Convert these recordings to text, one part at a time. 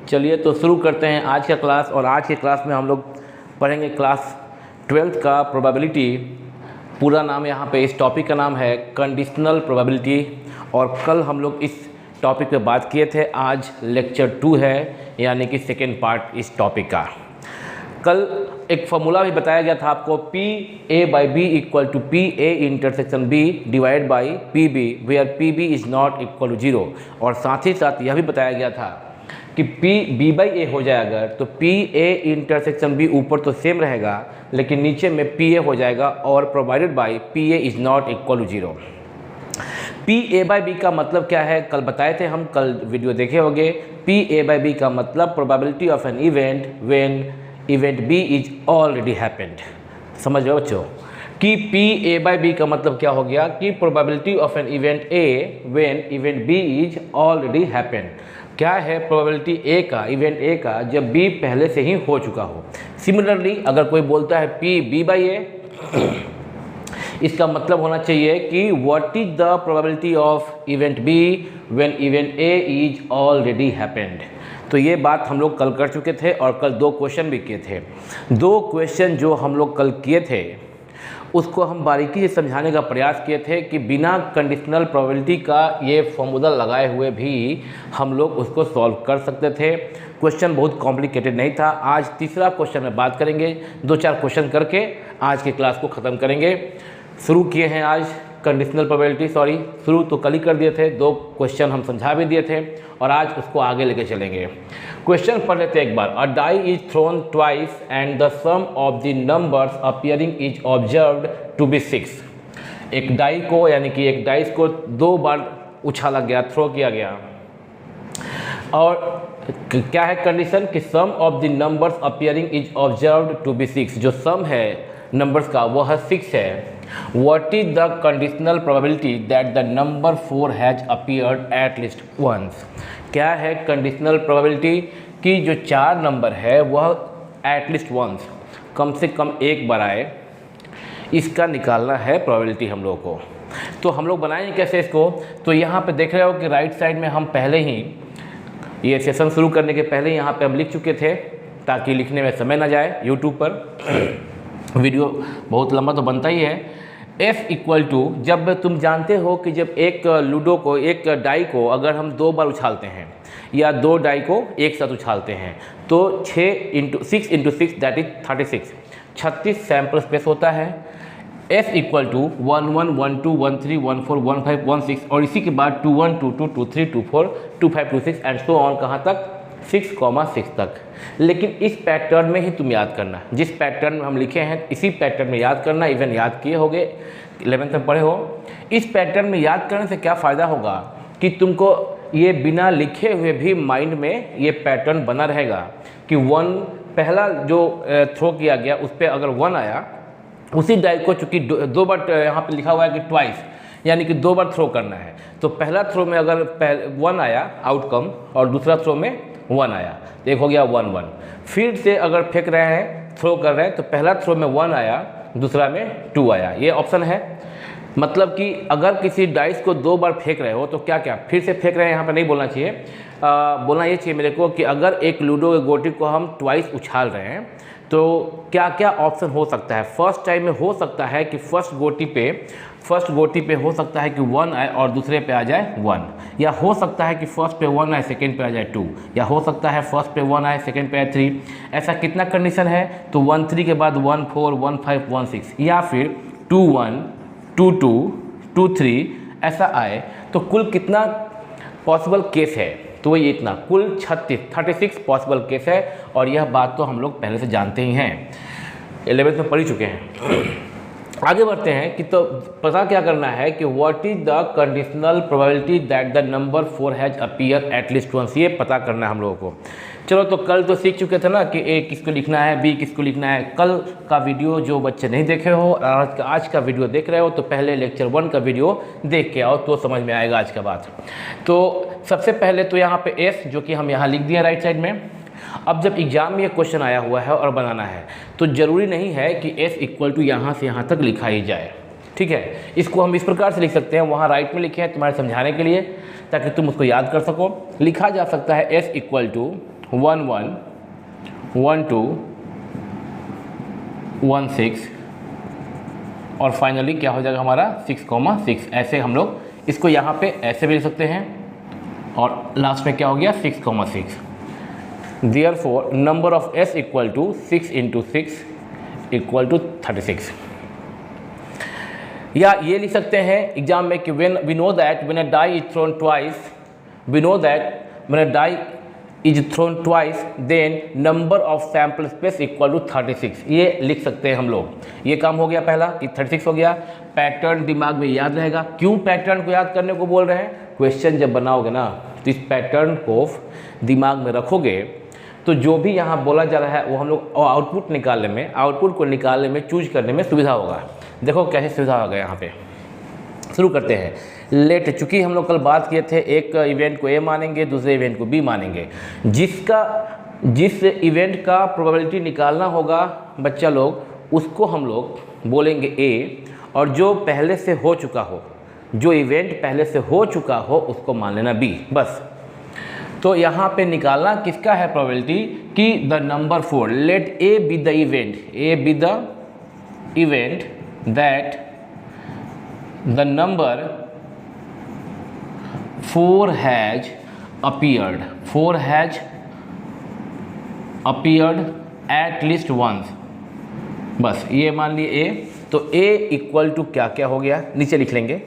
चलिए तो शुरू करते हैं आज का क्लास। और आज के क्लास में हम लोग पढ़ेंगे क्लास 12th का प्रोबेबिलिटी। पूरा नाम यहाँ पे इस टॉपिक का नाम है कंडीशनल प्रोबेबिलिटी। और कल हम लोग इस टॉपिक पे बात किए थे। आज लेक्चर 2 है, यानी कि सेकेंड पार्ट इस टॉपिक का। कल एक फॉर्मूला भी बताया गया था आपको, PA/B equal to PA intersection B divide by PB where PB is not equal to 0। और साथ ही साथ यह भी बताया गया था कि B/A हो जाए अगर तो PA इंटरसेक्शन B ऊपर तो सेम रहेगा लेकिन नीचे में PA हो जाएगा और provided by PA is not equal to 0। PA/B का मतलब क्या है कल बताए थे हम, कल वीडियो देखे होंगे। PA/B का मतलब probability of an event when event B is already happened. समझ रहे हो बच्चों कि PA/B का मतलब क्या हो गया कि probability of an event A when event B is already happened. क्या है प्रोबेबिलिटी A का, इवेंट A का, जब B पहले से ही हो चुका हो। सिमिलरली अगर कोई बोलता है PB/A, इसका मतलब होना चाहिए कि what is the probability of event B when event A is already happened. तो ये बात हम लोग कल कर चुके थे और कल 2 क्वेश्चन भी किए थे। 2 क्वेश्चन जो हम लोग कल किए थे उसको हम बारीकी से समझाने का प्रयास किए थे कि बिना कंडीशनल प्रोबेबिलिटी का ये फॉर्मूला लगाए हुए भी हम लोग उसको सॉल्व कर सकते थे। क्वेश्चन बहुत कॉम्प्लिकेटेड नहीं था। आज तीसरा क्वेश्चन में बात करेंगे, 2-4 क्वेश्चन करके आज की क्लास को ख़त्म करेंगे। शुरू किए हैं आज कंडीशनल प्रोबेबिलिटी, शुरू तो कल ही कर दिए थे। 2 क्वेश्चन हम समझा भी दिए थे और आज उसको आगे लेके चलेंगे। क्वेश्चन पढ़ लेते हैं एक बार। A die is thrown twice and the sum of the numbers appearing is observed to be 6। एक डाई को, यानी कि एक डाइस को 2 बार उछाला गया, थ्रो किया गया, और क्या है कंडीशन कि sum of the numbers appearing is observed to be 6। जो सम है नंबर्स का वह 6 है। What is the conditional probability that the number 4 has appeared at least once? क्या है कंडीशनल प्रोबेबिलिटी कि जो 4 नंबर है वह at least once, कम से कम एक बार आए, इसका निकालना है प्रोबेबिलिटी हम लोगों को। तो हम लोग बनाएंगे कैसे इसको? तो यहाँ पे देख रहे हो कि राइट साइड में हम पहले ही ये सेशन शुरू करने के पहले यहाँ पे हम लिख चुके थे ताकि लिखने में समय ना जाए। यूट्यूब पर वीडियो बहुत लंबा तो बनता ही है। F इक्वल टू, जब तुम जानते हो कि जब एक लूडो को, एक डाई को अगर हम 2 बार उछालते हैं या 2 डाई को एक साथ उछालते हैं तो 6 × 6 दैट इज 36, 36 सैम्पल स्पेस होता है। F इक्वल टू 1 1 1 2 1 3 1 4 1 5 1 6 और इसी के बाद 2 1 2 2 2 3 2 4 2 5 2 6 एंड सो ऑन, कहाँ तक? 6,6 तक। लेकिन इस पैटर्न में ही तुम याद करना, जिस पैटर्न में हम लिखे हैं इसी पैटर्न में याद करना। इवन याद किए होगे, 11th में पढ़े हो। इस पैटर्न में याद करने से क्या फ़ायदा होगा कि तुमको ये बिना लिखे हुए भी माइंड में ये पैटर्न बना रहेगा कि 1 पहला जो थ्रो किया गया उस पर अगर 1 आया, उसी डाई को चूँकि 2 बार यहाँ पे लिखा हुआ है कि ट्वाइस, यानी कि 2 बार थ्रो करना है। तो पहला थ्रो में अगर 1 आया आउटकम और दूसरा थ्रो में 1 आया तो एक हो गया 1 1। फिर से अगर फेंक रहे हैं, थ्रो कर रहे हैं, तो पहला थ्रो में 1 आया, दूसरा में 2 आया। ये ऑप्शन है। मतलब कि अगर किसी डाइस को 2 बार फेंक रहे हो तो क्या क्या फिर से फेंक रहे हैं, यहाँ पे नहीं बोलना चाहिए। बोलना ये चाहिए मेरे को कि अगर एक लूडो के गोटी को हम ट्वाइस उछाल रहे हैं तो क्या क्या ऑप्शन हो सकता है। फर्स्ट टाइम में हो सकता है कि फर्स्ट गोटी पे हो सकता है कि 1 आए और दूसरे पे आ जाए 1, या हो सकता है कि फर्स्ट पे 1 आए सेकंड पे आ जाए 2, या हो सकता है फर्स्ट पे 1 आए सेकंड पे आए 3। ऐसा कितना कंडीशन है? तो 1 3 के बाद 1 4 1 5 1 6, या फिर 2 1 2 2 2 3 ऐसा आए। तो कुल कितना पॉसिबल केस है? तो वही इतना, कुल 36 पॉसिबल केस है। और यह बात तो हम लोग पहले से जानते ही हैं, 11th में पढ़ ही चुके हैं। आगे बढ़ते हैं कि तो पता क्या करना है कि what is the conditional probability that the number 4 has appear at least once, ये पता करना है हम लोगों को। चलो, तो कल तो सीख चुके थे ना कि A किसको लिखना है, B किसको लिखना है। कल का वीडियो जो बच्चे नहीं देखे हो और आज का वीडियो देख रहे हो तो पहले लेक्चर 1 का वीडियो देख के आओ तो समझ में आएगा आज का बात। तो सबसे पहले तो यहाँ पे S जो कि हम यहाँ लिख दिए राइट साइड में। अब जब एग्जाम में ये क्वेश्चन आया हुआ है और बनाना है तो ज़रूरी नहीं है कि S इक्वल टू यहाँ से यहाँ तक लिखा ही जाए। ठीक है, इसको हम इस प्रकार से लिख सकते हैं, वहाँ राइट में लिखे हैं तुम्हारे समझाने के लिए ताकि तुम उसको याद कर सको। लिखा जा सकता है S इक्वल टू 1 1 1 2 1 6 और फाइनली क्या हो जाएगा हमारा 6,6। ऐसे हम लोग इसको यहाँ पे ऐसे भी लिख सकते हैं और लास्ट में क्या हो गया 6,6। Therefore number of s equal to 6 into 6 equal to 36। या ये लिख सकते हैं एग्जाम में कि when we know that when a die is thrown twice, we know that when a die is thrown twice then number of sample space equal to 36। ये लिख सकते हैं हम लोग। ये काम हो गया पहला कि 36 हो गया। पैटर्न दिमाग में याद रहेगा। क्यों पैटर्न को याद करने को बोल रहे हैं? क्वेश्चन जब बनाओगे ना तो इस पैटर्न को दिमाग में रखोगे तो जो भी यहाँ बोला जा रहा है वो हम लोग आउटपुट को निकालने में चूज करने में सुविधा होगा। देखो कैसे सुविधा होगा यहाँ पे। शुरू करते हैं। लेट, चूँकि हम लोग कल बात किए थे एक इवेंट को ए मानेंगे, दूसरे इवेंट को बी मानेंगे। जिस इवेंट का प्रोबेबिलिटी निकालना होगा बच्चा लोग, उसको हम लोग बोलेंगे ए, और जो पहले से हो चुका हो, जो इवेंट पहले से हो चुका हो, उसको मान लेना बी। बस। तो यहाँ पे निकालना किसका है प्रोबेबिलिटी कि the number 4, let A be the event that the number 4 has appeared at least once। बस ये मान लिए ए। तो ए इक्वल टू क्या क्या हो गया नीचे लिख लेंगे,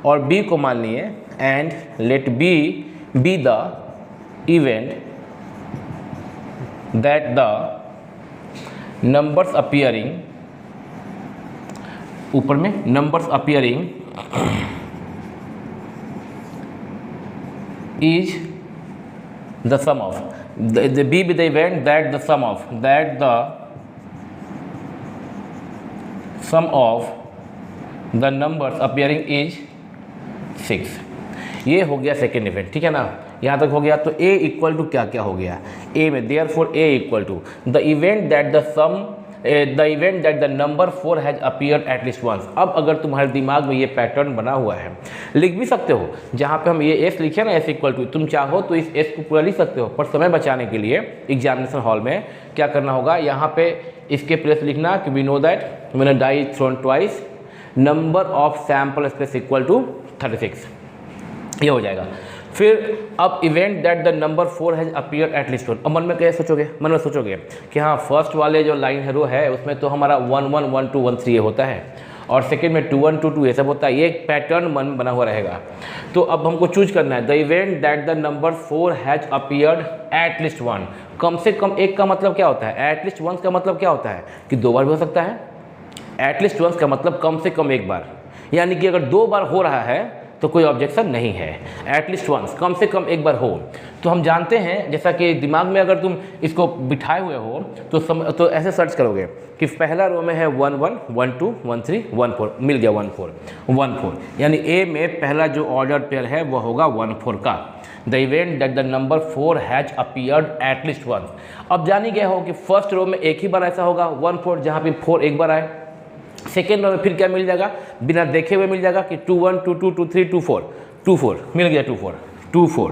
और बी को मान लिए and let B be the event that the numbers appearing, ऊपर में numbers appearing is the sum of the b be the event that the sum of the numbers appearing is 6। ये हो गया सेकेंड इवेंट, ठीक है ना। यहाँ तक हो गया। तो a इक्वल टू क्या क्या हो गया a में, therefore a equal to the event that the number 4 has appeared at least once. अब अगर तुम्हारे दिमाग में ये पैटर्न बना हुआ है, लिख भी सकते हो। जहाँ पे हम ये एस लिखे ना, एस इक्वल टू, तुम चाहो तो इस एस को पूरा लिख सकते हो, पर समय बचाने के लिए एग्जामिनेशन हॉल में क्या करना होगा, यहाँ पे इसके प्लेस लिखना कि we know that when a die is thrown twice number of sample space equal to 36। ये हो जाएगा। फिर अब event that the number 4 has appear at least one. अब मन में क्या सोचोगे, कि हाँ फर्स्ट वाले जो लाइन है रो है उसमें तो हमारा 1 1 1 2 1 3 ये होता है, और सेकेंड में 2 1 2 2 ये सब होता है। ये एक पैटर्न मन में बना हुआ रहेगा। तो अब हमको चूज करना है the event that the number 4 has appeared at least one. कम से कम एक का मतलब क्या होता है, एट लीस्ट वंस का मतलब क्या होता है कि 2 बार भी हो सकता है। एट लीस्ट वंस का मतलब कम से कम एक बार, यानी कि अगर 2 बार हो रहा है तो कोई ऑब्जेक्शन नहीं है। एटलीस्ट वंस, कम से कम एक बार हो। तो हम जानते हैं, जैसा कि दिमाग में अगर तुम इसको बिठाए हुए हो तो ऐसे सर्च करोगे कि पहला रो में है 1 1 1 2 1 3 1 4, मिल गया 1 4 1 4, यानी ए में पहला जो ऑर्डर पेयर है वो होगा 1 4 का। The event that the number 4 has appeared at least once. अब जान ही गए हो कि फर्स्ट रो में एक ही बार ऐसा होगा 1 4, जहाँ पे 4 एक बार आए। सेकेंड रो में फिर क्या मिल जाएगा, बिना देखे हुए मिल जाएगा कि 2 1 2 2 2 3 2 4 2 4 मिल गया 2 4 2 4।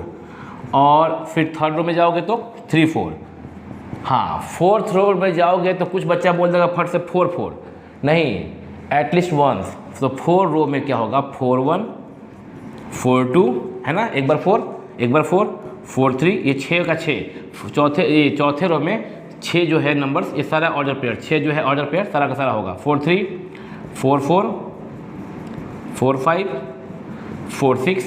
और फिर थर्ड रो में जाओगे तो 3 4। हाँ, फोर्थ रो में जाओगे तो कुछ बच्चा बोल देगा फट से 4 4, नहीं, एटलीस्ट वंस। तो 4 रो में क्या होगा 4 1 4 2 है ना, एक बार 4 एक बार 4 4 3, ये 6 का 6। चौथे रो में 6 जो है नंबर्स, ये सारा ऑर्डर पेयर, 6 जो है ऑर्डर पेयर सारा का सारा होगा 4 3 4 4 4 5 4 6।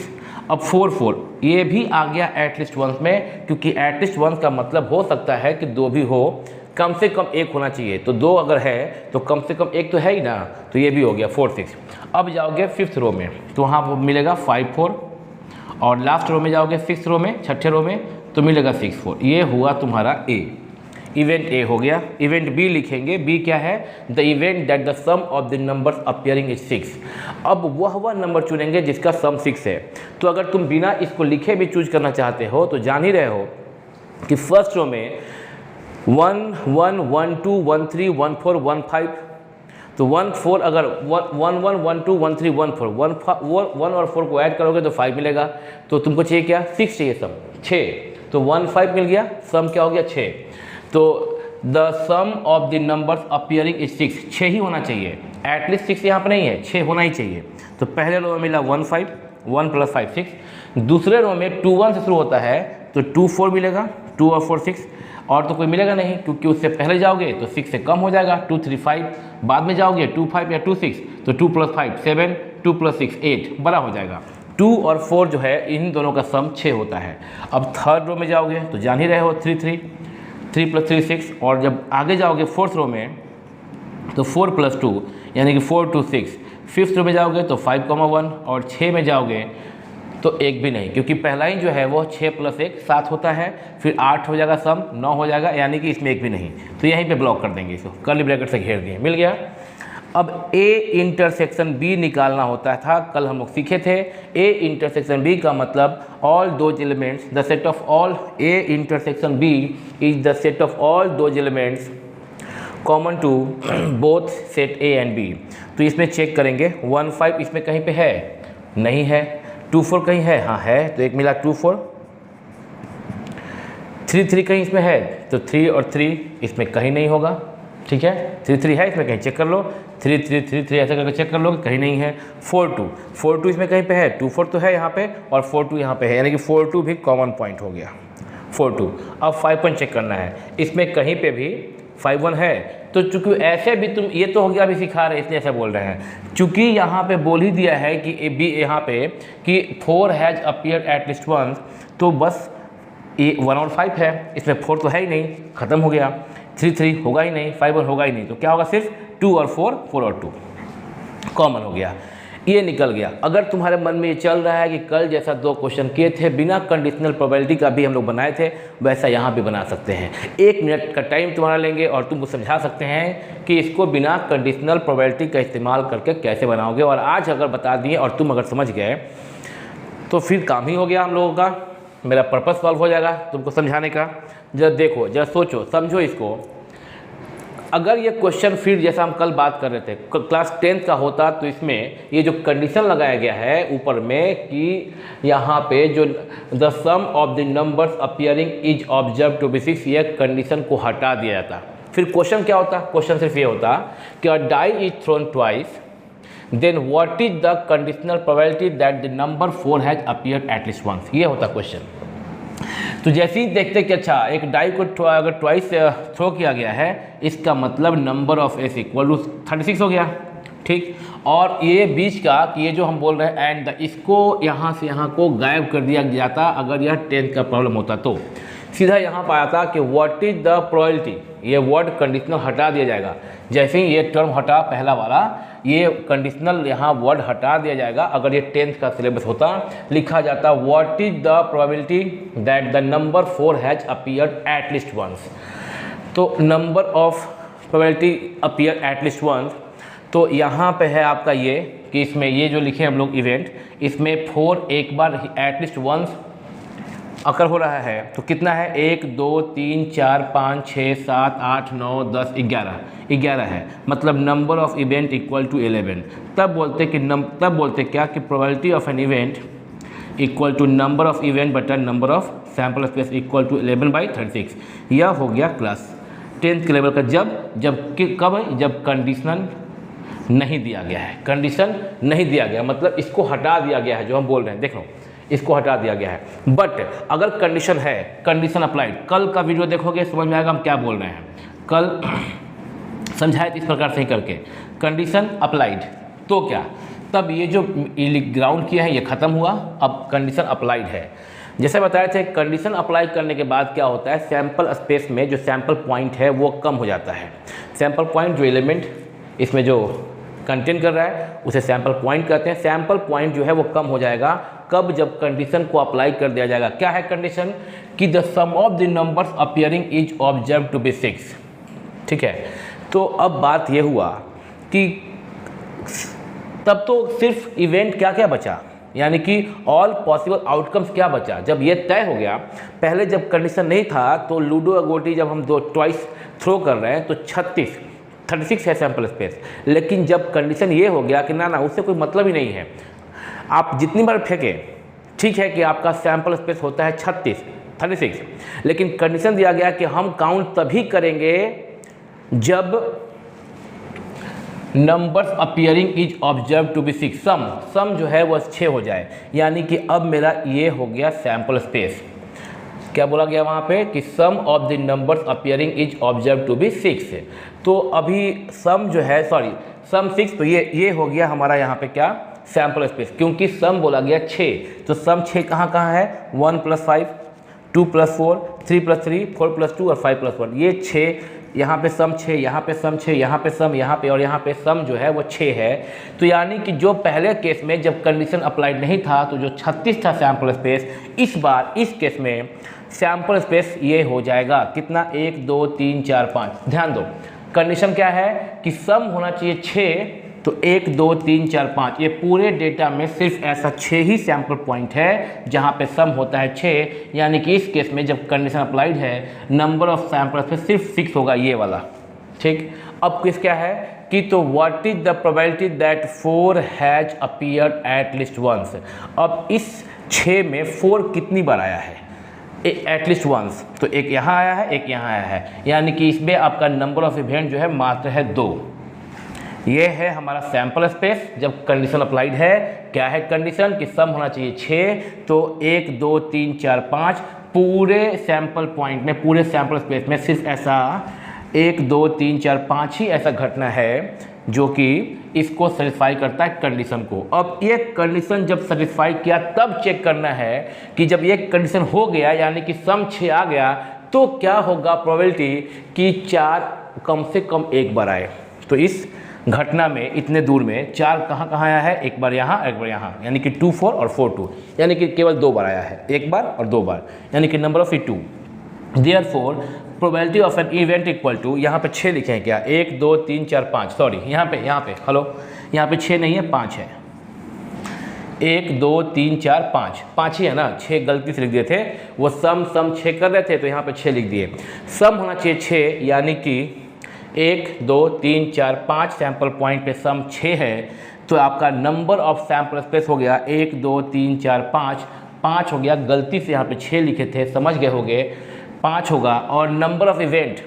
अब 4 4 ये भी आ गया एटलीस्ट वंस में, क्योंकि एटलीस्ट वंस का मतलब हो सकता है कि 2 भी हो, कम से कम एक होना चाहिए। तो 2 अगर है तो कम से कम एक तो है ही ना, तो ये भी हो गया 4 6। अब जाओगे फिफ्थ रो में तो वहाँ मिलेगा 5 4, और लास्ट रो में जाओगे सिक्स रो में, छठे रो में तो मिलेगा 6 4। ये हुआ तुम्हारा ए, इवेंट ए हो गया। इवेंट बी लिखेंगे, बी क्या है, the event that the sum of the numbers appearing is 6। अब वह नंबर चुनेंगे जिसका सम 6 है। तो अगर तुम बिना इसको लिखे भी चूज करना चाहते हो तो जान ही रहे हो कि फर्स्ट रो में 1 1 1 2 1 3 1 4 1 5, तो 1 4 अगर 1 1 1 2 1 3 1 4 1 और 4 को ऐड करोगे तो 5 मिलेगा। तो तुमको चाहिए क्या, 6 चाहिए सम, 6। तो 15 मिल गया, सम क्या हो गया 6। तो the sum of the numbers appearing is 6, 6 ही होना चाहिए, एटलीस्ट 6 यहाँ पर नहीं है, 6 होना ही चाहिए। तो पहले रो में मिला 15, 1 + 5 6। दूसरे रो में 2 1 से शुरू होता है तो 2 4 मिलेगा, 2 और 4 6, और तो कोई मिलेगा नहीं क्योंकि उससे पहले जाओगे तो 6 से कम हो जाएगा, 2 3 5, बाद में जाओगे 2 5 या 2 6 तो 2 + 5 7, 2 + 6 8, बड़ा हो जाएगा। 2 और 4 जो है इन दोनों का सम 6 होता है। अब थर्ड रो में जाओगे तो जान ही रहे हो 3 3, 3 + 3 6, और जब आगे जाओगे फोर्थ रो में तो 4 + 2 यानी कि 4 2 6। फिफ्थ रो में जाओगे तो 5 1, और 6 में जाओगे तो एक भी नहीं, क्योंकि पहला ही जो है वो 6 + 1 7 होता है, फिर 8 हो जाएगा, सम 9 हो जाएगा, यानी कि इसमें एक भी नहीं, तो यहीं पे ब्लॉक कर देंगे इसको, कर्ली ब्रैकेट से घेर दिए, मिल गया। अब A इंटरसेक्शन B निकालना होता था, कल हम लोग सीखे थे। A इंटरसेक्शन B का मतलब all those elements, the set of all A intersection B is the set of all those elements common to both set A and B। तो इसमें चेक करेंगे 1 5 इसमें कहीं पे है, नहीं है। 2 4 कहीं है, हाँ है, तो एक मिला 2 4। 3 3 कहीं इसमें है, तो 3 और 3 इसमें कहीं नहीं होगा, ठीक है। 3 3 है इसमें, कहीं चेक कर लो, 3 3 3 3 ऐसा करके चेक कर लो, कहीं नहीं है। 4 2 इसमें कहीं पे है, 2 4 तो है यहाँ पे, और 4 2 यहाँ पे है, यानी कि 4 2 भी कॉमन पॉइंट हो गया, 4 2। अब 5 1 चेक करना है, इसमें कहीं पे भी 5 1 है, तो चूंकि ऐसे भी तुम, ये तो हो गया अभी सिखा रहे इसलिए ऐसा बोल रहे हैं, चूंकि यहाँ पे बोल ही दिया है कि बी यहाँ पे कि 4 has appeared at least once, तो बस ये 1 और 5 है, इसमें 4 तो है ही नहीं, ख़त्म हो गया। 3 3 होगा ही नहीं, 5 1 होगा ही नहीं, तो क्या होगा, सिर्फ 2 और 4, 4 और 2 कॉमन हो गया, ये निकल गया। अगर तुम्हारे मन में ये चल रहा है कि कल जैसा 2 क्वेश्चन किए थे बिना कंडीशनल प्रोबेबिलिटी का भी हम लोग बनाए थे, वैसा यहाँ भी बना सकते हैं। 1 मिनट का टाइम तुम्हारा लेंगे और तुमको समझा सकते हैं कि इसको बिना कंडीशनल प्रोबेबिलिटी का इस्तेमाल करके कैसे बनाओगे। और आज अगर बता दिए और तुम अगर समझ गए तो फिर काम ही हो गया हम लोगों का, मेरा पर्पस सॉल्व हो जाएगा तुमको समझाने का। जरा देखो, जरा सोचो, समझो इसको। अगर ये क्वेश्चन फिर जैसा हम कल बात कर रहे थे क्लास 10th का होता, तो इसमें ये जो कंडीशन लगाया गया है ऊपर में कि यहाँ पे जो the sum of the numbers appearing is observe to be 6, ये कंडीशन को हटा दिया जाता। फिर क्वेश्चन क्या होता, क्वेश्चन सिर्फ ये होता कि a die is thrown twice, then what is the conditional probability that the number 4 has appeared at least once, ये होता क्वेश्चन। तो जैसे ही देखते कि अच्छा एक डाई को अगर ट्वाइस थ्रो किया गया है, इसका मतलब number of S equal to 36 हो गया, ठीक। और ये बीच का कि ये जो हम बोल रहे हैं एंड द, इसको यहाँ से यहाँ को गायब कर दिया जाता अगर यह 10th का प्रॉब्लम होता, तो सीधा यहाँ पर आता कि व्हाट इज द प्रोबेबिलिटी, ये वर्ड कंडीशनल हटा दिया जाएगा। जैसे ही ये टर्म हटा पहला वाला, ये कंडीशनल यहाँ वर्ड हटा दिया जाएगा। अगर ये 10th का सिलेबस होता, लिखा जाता what is the probability that the number 4 has appeared at least once. तो number of probability appear at least once, तो यहाँ पे है आपका ये कि इसमें ये जो लिखे हम लोग इवेंट, इसमें 4 एक बार एट लीस्ट वंस अकर हो रहा है, तो कितना है, 1 2 3 4 5 6 7 8 9 10 11 है, मतलब number of event equal to 11। तब बोलते क्या कि probability of an event equal to number of event बटा number of sample space equal to 11/36। यह हो गया क्लास 10th के लेवल का। जब कंडीशनल नहीं दिया गया है, कंडीशन नहीं दिया गया मतलब इसको हटा दिया गया है, जो हम बोल रहे हैं देखो इसको हटा दिया गया है। बट अगर कंडीशन है, कंडीशन अप्लाइड, कल का वीडियो देखोगे समझ में आएगा हम क्या बोल रहे हैं। कल समझाए इस प्रकार से ही करके, कंडीशन अप्लाइड तो क्या, तब ये जो ग्राउंड किया है ये खत्म हुआ, अब कंडीशन अप्लाइड है। जैसे बताए थे कंडीशन अप्लाई करने के बाद क्या होता है, सैंपल स्पेस में जो सैंपल पॉइंट है वो कम हो जाता है। सैंपल पॉइंट जो एलिमेंट इसमें जो कंटेन कर रहा है उसे सैंपल पॉइंट कहते हैं। सैंपल पॉइंट जो है वो कम हो जाएगा कब, जब कंडीशन को अप्लाई कर दिया जाएगा। क्या है कंडीशन कि the sum of the numbers appearing is observe to be 6, ठीक है। तो अब बात ये हुआ कि तब तो सिर्फ इवेंट क्या क्या बचा, यानी कि ऑल पॉसिबल आउटकम्स क्या बचा। जब ये तय हो गया, पहले जब कंडीशन नहीं था तो लूडो अगोटी जब हम 2 ट्वाइस थ्रो कर रहे हैं तो 36 है सैंपल स्पेस। लेकिन जब कंडीशन ये हो गया कि ना उससे कोई मतलब ही नहीं है, आप जितनी बार फेंके ठीक है कि आपका सैंपल स्पेस होता है 36, 36। लेकिन कंडीशन दिया गया कि हम काउंट तभी करेंगे जब numbers appearing is observe to be 6, sum जो है वह 6 हो जाए। यानी कि अब मेरा ये हो गया सैम्पल स्पेस। क्या बोला गया वहाँ पे कि sum of the numbers appearing is observe to be 6। तो अभी सम जो है सम 6, तो ये हो गया हमारा यहाँ पे क्या सैम्पल स्पेस, क्योंकि सम बोला गया 6। तो सम 6 कहाँ कहाँ है 1 + 5, 2 + 4, 3 + 3, 4 + 2 और 5 + 1। ये 6 यहाँ पे सम 6, यहाँ पे सम 6, यहाँ पे सम, यहाँ पे और यहाँ पे सम जो है वो 6 है। तो यानी कि जो पहले केस में जब कंडीशन अप्लाइड नहीं था तो जो 36 था सैम्पल स्पेस, इस बार इस केस में सैम्पल स्पेस ये हो जाएगा कितना 1 2 3 4 5। ध्यान दो कंडीशन क्या है कि सम होना चाहिए 6, तो 1 2 3 4 5 ये पूरे डेटा में सिर्फ ऐसा 6 ही सैम्पल पॉइंट है जहाँ पे सम होता है 6। यानी कि इस केस में जब कंडीशन अप्लाइड है नंबर ऑफ सैम्पल पे सिर्फ 6 होगा ये वाला। ठीक, अब किस क्या है कि तो what is the probability that 4 has appeared at least once. अब इस 6 में 4 कितनी बार आया है एटलीस्ट वंस, तो एक यहाँ आया है एक यहाँ आया है, यानी कि इसमें आपका नंबर ऑफ इवेंट जो है मात्र है 2। ये है हमारा सैम्पल स्पेस जब कंडीशन अप्लाइड है। क्या है कंडीशन कि सम होना चाहिए 6, तो 1 2 3 4 5 पूरे सैम्पल पॉइंट में पूरे सैम्पल स्पेस में सिर्फ ऐसा 1 2 3 4 5 ही ऐसा घटना है जो कि इसको सेटिस्फाई करता है कंडीशन को। अब ये कंडीशन जब सेटिस्फाई किया तब चेक करना है कि जब ये कंडीशन हो गया यानी कि सम 6 आ गया तो क्या होगा प्रोबेबिलिटी कि 4 कम से कम एक बार आए। तो इस घटना में इतने दूर में 4 कहाँ कहाँ आया है, एक बार यहाँ एक बार यहाँ, यानी कि 2 4 और 4 2, यानी कि केवल 2 बार आया है, एक बार और 2 बार, यानी कि number of 2। Therefore probability of an event equal to, यहाँ पे 6 लिखे हैं क्या 1 2 3 4 5, सॉरी यहाँ पे हेलो यहाँ पे 6 नहीं है 5 है, 1 2 3 4 5 ही है ना, 6 गलती से लिख दिए थे, वो सम 6 कर रहे थे तो यहाँ पे 6 लिख दिए। सम होना चाहिए 6, यानी कि 1 2 3 4 5 सैम्पल पॉइंट पे सम 6 है, तो आपका नंबर ऑफ सैम्पल स्पेस हो गया 1 2 3 4 5 हो गया, गलती से यहाँ पे 6 लिखे थे समझ गए होंगे 5 होगा। और नंबर ऑफ इवेंट,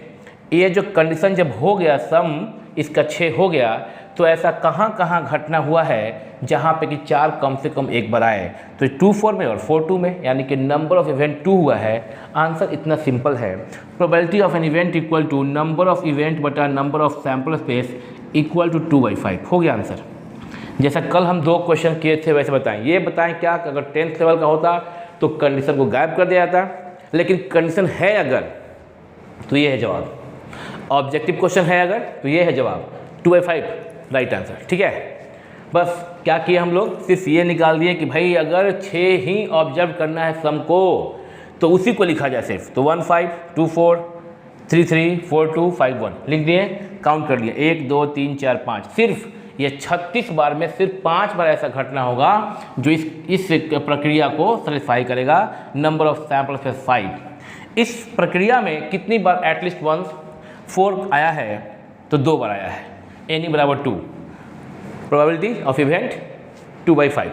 ये जो कंडीशन जब हो गया सम इसका 6 हो गया, तो ऐसा कहाँ कहाँ घटना हुआ है जहाँ पे कि 4 कम से कम एक बार आए, तो 2 4 में और 4 2 में, यानी कि नंबर ऑफ इवेंट 2 हुआ है। आंसर इतना सिंपल है, probability of an event equal to number of event बटा number of sample space equal to 2/5 हो गया आंसर। जैसा कल हम 2 क्वेश्चन किए थे वैसे बताएं, ये बताएं क्या अगर 10th लेवल का होता तो कंडीशन को गायब कर दिया जाता, लेकिन कंडीशन है अगर तो ये है जवाब, ऑब्जेक्टिव क्वेश्चन है अगर तो ये है जवाब 2/5 राइट आंसर। ठीक है, बस क्या किए हम लोग सिर्फ ये निकाल दिए कि भाई अगर 6 ही ऑब्जर्व करना है सम को तो उसी को लिखा जाए सिर्फ, तो 1 5 2 4 3 3 4 2 5 1 लिख दिए, काउंट कर लिए 1 2 3 4 5, सिर्फ ये 36 बार में सिर्फ 5 बार ऐसा घटना होगा जो इस प्रक्रिया को सेटिस्फाई करेगा, नंबर ऑफ सैम्पल स्पेस 5। इस प्रक्रिया में कितनी बार एटलीस्ट वंस 4 आया है तो 2 बार आया है, एनी बराबर 2, प्रोबेबिलिटी ऑफ इवेंट 2/5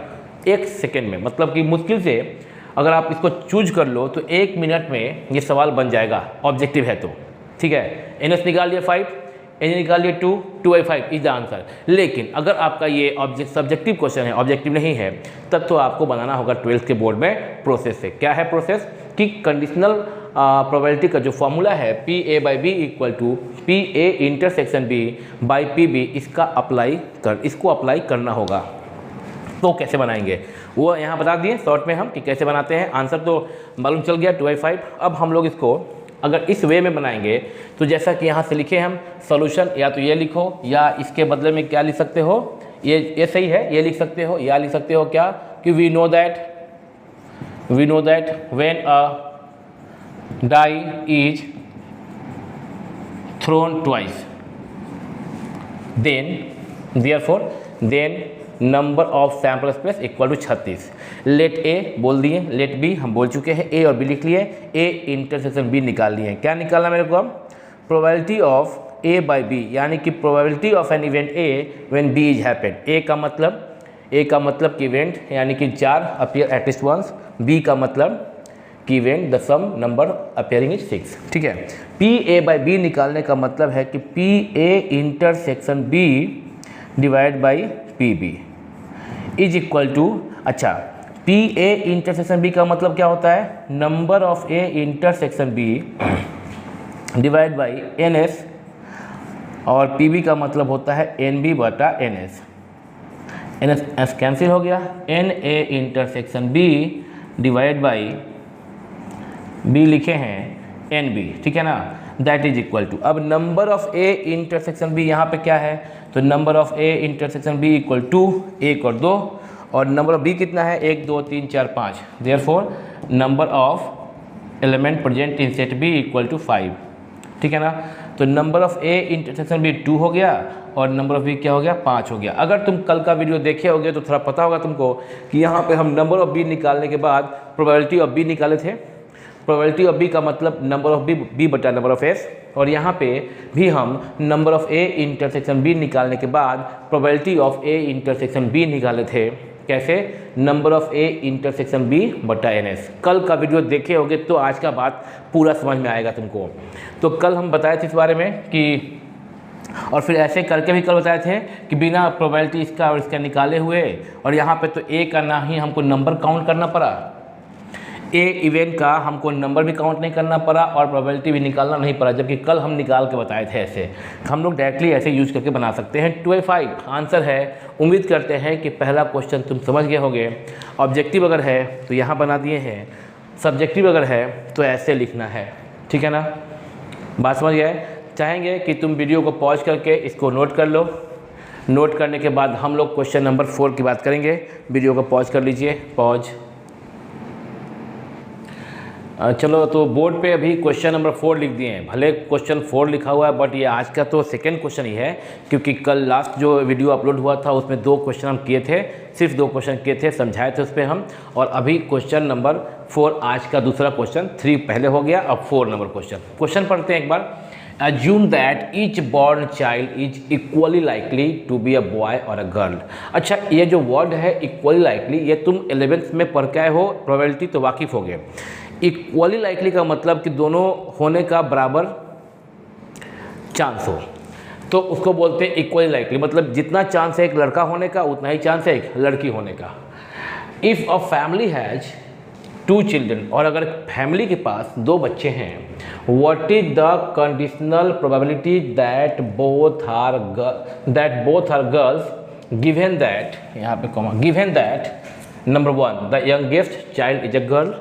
1 सेकेंड में, मतलब कि मुश्किल से अगर आप इसको चूज कर लो तो 1 मिनट में ये सवाल बन जाएगा ऑब्जेक्टिव है तो। ठीक है, एनएस निकाल लिए 5, एन निकाल लिए 2, 2/5 इज द आंसर। लेकिन अगर आपका ये सब्जेक्टिव क्वेश्चन है ऑब्जेक्टिव नहीं है तब तो आपको बनाना होगा 12th के बोर्ड में प्रोसेस से। क्या है प्रोसेस कि कंडीशनल प्रोबेबिलिटी का जो फॉर्मूला है PA/B equal to PA intersection B by PB, इसको अप्लाई करना होगा। तो कैसे बनाएंगे वो यहाँ बता दिए शॉर्ट में हम कि कैसे बनाते हैं, आंसर तो मालूम चल गया 2/5। अब हम लोग इसको अगर इस वे में बनाएंगे तो जैसा कि यहाँ से लिखे हम सॉल्यूशन, या तो ये लिखो या इसके बदले में क्या लिख सकते हो, ये सही है, ये लिख सकते हो या लिख सकते हो क्या कि we know that when a die is thrown twice then number of sample space equal to 36। let A बोल दिए, let B हम बोल चुके हैं, A और B लिख लिए, A इंटरसेक्शन B निकाल लिए। क्या निकालना मेरे को अब probability of A by B, यानी कि probability of an event A when B is happened। A का मतलब कि इवेंट यानी कि 4 अपीयर एटलीस्ट वंस, B का मतलब given the sum number appearing is 6। ठीक है, पी ए बाई बी निकालने का मतलब है कि P A intersection B divide by P B is equal to, अच्छा पी ए इंटरसेक्शन बी का मतलब क्या होता है, number of A intersection B divide by n S, और पी बी का मतलब होता है एन बी बटा n S. N S cancel हो गया, n A intersection B divide by B लिखे हैं एन बी, ठीक है ना, दैट इज इक्वल टू, अब number of A intersection B यहाँ पे क्या है, तो number of A intersection B equal to 1 और 2, और नंबर ऑफ बी कितना है 1 2 3 4 5, therefore number of element present in set B equal to 5, ठीक है ना। तो number of A intersection B 2 हो गया और नंबर ऑफ बी क्या हो गया 5 हो गया। अगर तुम कल का वीडियो देखे होगे तो थोड़ा पता होगा तुमको कि यहाँ पे हम नंबर ऑफ बी निकालने के बाद प्रोबेबिलिटी ऑफ बी निकाले थे। प्रोबेबिलिटी ऑफ बी का मतलब नंबर ऑफ बी बटा नंबर ऑफ एस, और यहाँ पे भी हम number of A intersection B निकालने के बाद probability of A intersection B निकाले थे। कैसे, number of A intersection B बटा एन एस। कल का वीडियो देखे होगे तो आज का बात पूरा समझ में आएगा तुमको। तो कल हम बताए थे इस बारे में कि, और फिर ऐसे करके भी कल बताए थे कि बिना प्रोबेबिलिटी इसका और इसका निकाले हुए, और यहाँ पे तो ए का ना ही हमको नंबर काउंट करना पड़ा, ए इवेंट का हमको नंबर भी काउंट नहीं करना पड़ा और प्रोबेबिलिटी भी निकालना नहीं पड़ा, जबकि कल हम निकाल के बताए थे ऐसे। हम लोग डायरेक्टली ऐसे यूज करके बना सकते हैं। 25 आंसर है। उम्मीद करते हैं कि पहला क्वेश्चन तुम समझ गए होंगे। ऑब्जेक्टिव अगर है तो यहाँ बना दिए हैं, सब्जेक्टिव अगर है तो ऐसे लिखना है, ठीक है ना, बात समझ गए। चाहेंगे कि तुम वीडियो को पॉज करके इसको नोट कर लो। नोट करने के बाद हम लोग क्वेश्चन नंबर 4 की बात करेंगे। वीडियो को पॉज कर लीजिए, पॉज। चलो, तो बोर्ड पे अभी क्वेश्चन नंबर 4 लिख दिए हैं। भले क्वेश्चन 4 लिखा हुआ है बट ये आज का तो सेकंड क्वेश्चन ही है, क्योंकि कल लास्ट जो वीडियो अपलोड हुआ था उसमें 2 क्वेश्चन हम किए थे, सिर्फ 2 क्वेश्चन किए थे, समझाए थे उस पर हम। और अभी क्वेश्चन नंबर 4 आज का दूसरा क्वेश्चन, 3 पहले हो गया, अब 4 नंबर क्वेश्चन पढ़ते हैं एक बार। Assume that each born child is equally likely to be a boy or a girl। अच्छा, ये जो वर्ड है equally likely, ये तुम 11th में पढ़ के आए हो, प्रोबेबिलिटी तो वाकिफ़ हो गए। इक्वली लाइकली का मतलब कि दोनों होने का बराबर चांस हो, तो उसको बोलते हैं इक्वली लाइकली। मतलब जितना चांस है एक लड़का होने का उतना ही चांस है एक लड़की होने का। If a family has 2 children, और अगर फैमिली के पास 2 बच्चे हैं, what is the conditional probability that both are girls given that, यहाँ पे comma, given that number 1 the youngest child is a girl,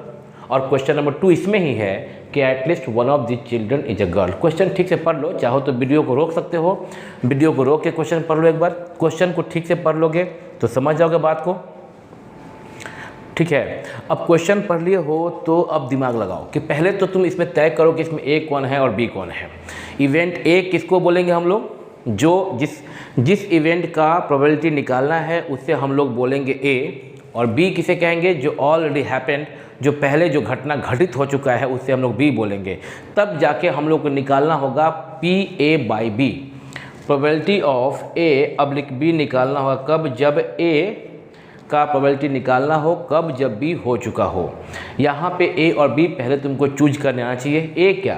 और क्वेश्चन नंबर 2 इसमें ही है कि at least one of the children is a girl. Question ठीक से पढ़ लो, चाहो तो वीडियो को रोक सकते हो, वीडियो को रोक के क्वेश्चन पढ़ लो एक बार। क्वेश्चन को ठीक से पढ़ लोगे तो समझ जाओगे बात को, ठीक है। अब क्वेश्चन पढ़ लिए हो तो अब दिमाग लगाओ कि पहले तो तुम इसमें तय करो कि इसमें ए कौन है और बी कौन है। इवेंट ए किसको बोलेंगे हम लोग, जो जिस इवेंट का प्रोबेबिलिटी निकालना है उससे हम लोग बोलेंगे ए, और बी किसे कहेंगे, जो ऑलरेडी हैपेंड, जो पहले जो घटना घटित हो चुका है उससे हम लोग बी बोलेंगे। तब जाके हम लोग को निकालना होगा P A by B, probability of A oblique B निकालना होगा कब, जब ए का प्रोबेबिलिटी निकालना हो कब, जब बी हो चुका हो। यहाँ पे ए और बी पहले तुमको चूज करने आना चाहिए। ए क्या,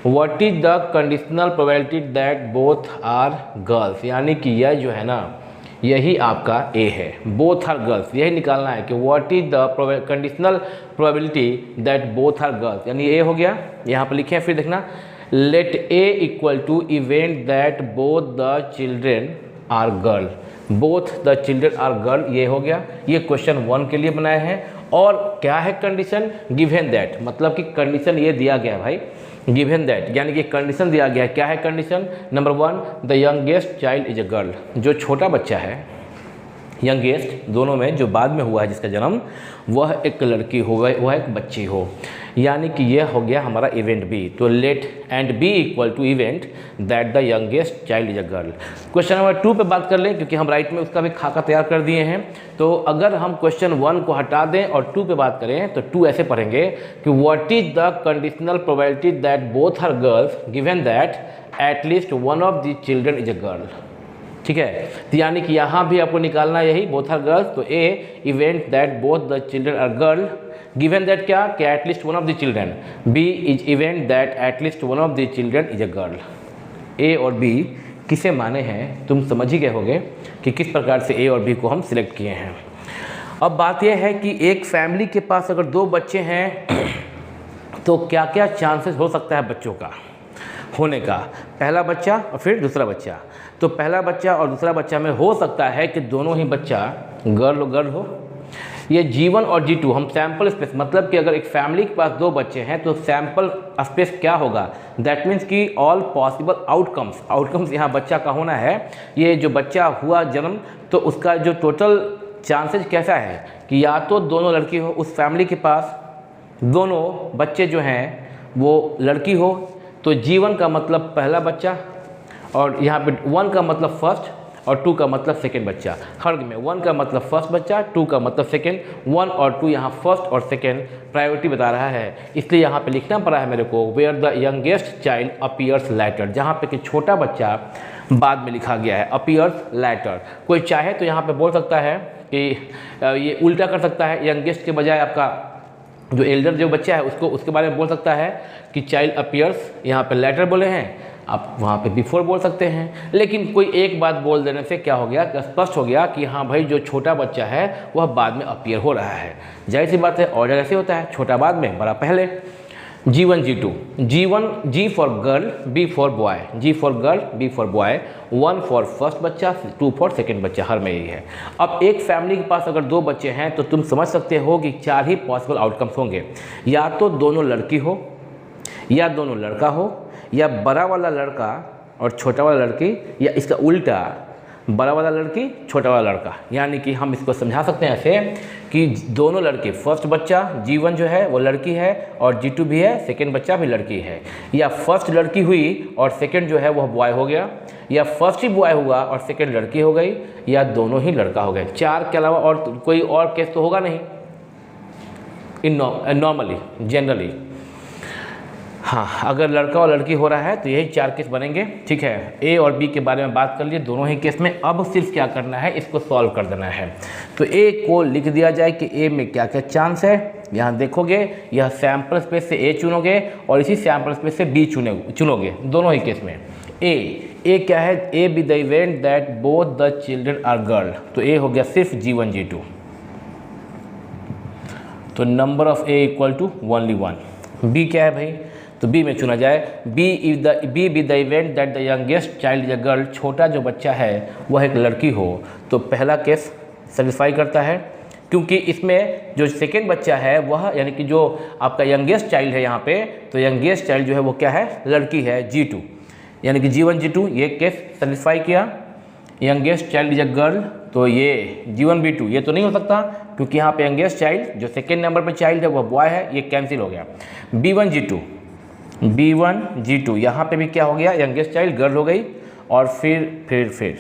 what is the conditional probability that both are girls, यानी कि यह जो है ना यही आपका ए है, बोथ आर गर्ल्स, यही निकालना है कि what is the conditional probability that both are girls, यानी ए हो गया। यहाँ पर लिखे हैं, फिर देखना, let A equal to event that both the children are girl, both the children are girl, ये हो गया। ये क्वेश्चन 1 के लिए बनाए हैं। और क्या है कंडीशन, गिवन दैट, मतलब कि कंडीशन ये दिया गया है भाई, गिवन दैट यानी कि कंडीशन दिया गया है। क्या है condition, number 1 the youngest child is a girl, जो छोटा बच्चा है, यंगेस्ट दोनों में जो बाद में हुआ है जिसका जन्म, वह एक लड़की हो, वह एक बच्ची हो, यानी कि यह हो गया हमारा इवेंट बी। तो let and B equal to event that the youngest child is a girl. Question number 2 पे बात कर लें, क्योंकि हम राइट में उसका भी खाका तैयार कर दिए हैं। तो अगर हम क्वेश्चन 1 को हटा दें और 2 पे बात करें तो 2 ऐसे पढ़ेंगे कि what is the conditional probability that both are girls given that at least one of the children is a girl. ठीक है। तो यानी कि यहाँ भी आपको निकालना यही, बोथ आर गर्ल्स, तो A event that both the children are girl, given that क्या कि at least one of the children, B is event that at least one of the children is a girl. A और B किसे माने हैं तुम समझ ही गए होगे कि किस प्रकार से ए और बी को हम सिलेक्ट किए हैं। अब बात यह है कि एक फैमिली के पास अगर 2 बच्चे हैं तो क्या क्या चांसेस हो सकता है बच्चों का होने का, पहला बच्चा और फिर दूसरा बच्चा। तो पहला बच्चा और दूसरा बच्चा में हो सकता है कि दोनों ही बच्चा गर्ल हो। ये G1 और G2 हम सैम्पल स्पेस, मतलब कि अगर एक फैमिली के पास 2 बच्चे हैं तो सैम्पल स्पेस क्या होगा, दैट मीन्स कि ऑल पॉसिबल आउटकम्स यहाँ बच्चा का होना है। ये जो बच्चा हुआ जन्म, तो उसका जो टोटल चांसेस कैसा है कि या तो दोनों लड़की हो, उस फैमिली के पास दोनों बच्चे जो हैं वो लड़की हो, तो G1 का मतलब पहला बच्चा, और यहाँ पे 1 का मतलब फर्स्ट और 2 का मतलब सेकेंड बच्चा। खर्ग में 1 का मतलब फर्स्ट बच्चा, 2 का मतलब सेकेंड, 1 और 2 यहाँ फर्स्ट और सेकेंड प्रायोरिटी बता रहा है, इसलिए यहाँ पे लिखना पड़ा है मेरे को where the youngest child appears later, जहाँ पे कि छोटा बच्चा बाद में लिखा गया है, अपीयर्स लेटर। कोई चाहे तो यहाँ पे बोल सकता है कि ये उल्टा कर सकता है, यंगेस्ट के बजाय आपका जो एल्डर जो बच्चा है उसको उसके बारे में बोल सकता है कि चाइल्ड अपीयर्स, यहाँ पे लेटर बोले हैं, आप वहाँ पे बिफोर बोल सकते हैं। लेकिन कोई एक बात बोल देने से क्या हो गया कि स्पष्ट हो गया कि हाँ भाई जो छोटा बच्चा है वह बाद में अपीयर हो रहा है। जाहिर सी बात है, ऑर्डर ऐसे होता है, छोटा बाद में बड़ा पहले। G1 G2, G1 G for girl, B for boy, G for girl, B for boy, 1 for first बच्चा, 2 फॉर सेकेंड बच्चा, हर में यही है। अब एक फैमिली के पास अगर 2 बच्चे हैं तो तुम समझ सकते हो कि 4 ही पॉसिबल आउटकम्स होंगे, या तो दोनों लड़की हो, या दोनों लड़का हो, या बड़ा वाला लड़का और छोटा वाला लड़की, या इसका उल्टा बड़ा वाला लड़की छोटा वाला लड़का। यानी कि हम इसको समझा सकते हैं ऐसे कि दोनों लड़के, फर्स्ट बच्चा G1 जो है वो लड़की है और G2 भी है, सेकेंड बच्चा भी लड़की है, या फर्स्ट लड़की हुई और सेकेंड जो है वह बॉय हो गया, या फर्स्ट ही बॉय हुआ और सेकेंड लड़की हो गई, या दोनों ही लड़का हो गए। 4 के अलावा और कोई और केस तो होगा नहीं नॉर्मली, जनरली। हाँ, अगर लड़का और लड़की हो रहा है तो यही 4 केस बनेंगे। ठीक है, ए और बी के बारे में बात कर लिए दोनों ही केस में। अब सिर्फ क्या करना है, इसको सॉल्व कर देना है। तो ए को लिख दिया जाए कि ए में क्या क्या चांस है। यहाँ देखोगे, यह सैम्पल स्पेस से ए चुनोगे और इसी सैम्पल स्पेस से बी चुनोगे दोनों ही केस में। ए क्या है, A be the event that both the children are girl, तो ए हो गया सिर्फ G1 G2। तो number of A equal to only 1। B क्या है भाई, तो बी में चुना जाए, B be the event that the youngest child is a girl, छोटा जो बच्चा है वह एक लड़की हो, तो पहला केस सेटिस्फाई करता है, क्योंकि इसमें जो सेकेंड बच्चा है वह यानी कि जो आपका यंगेस्ट चाइल्ड है यहाँ पे, तो यंगेस्ट चाइल्ड जो है वो क्या है, लड़की है, G2, यानी कि G1 G2 ये केस सेटिस्फाई किया। Youngest child is a girl, तो ये G1 B2 ये तो नहीं हो सकता, क्योंकि यहाँ पे यंगेस्ट चाइल्ड जो सेकेंड नंबर पे चाइल्ड है वह बॉय है, ये कैंसिल हो गया। B1 G2 यहाँ पे भी क्या हो गया, यंगेस्ट चाइल्ड गर्ल हो गई, और फिर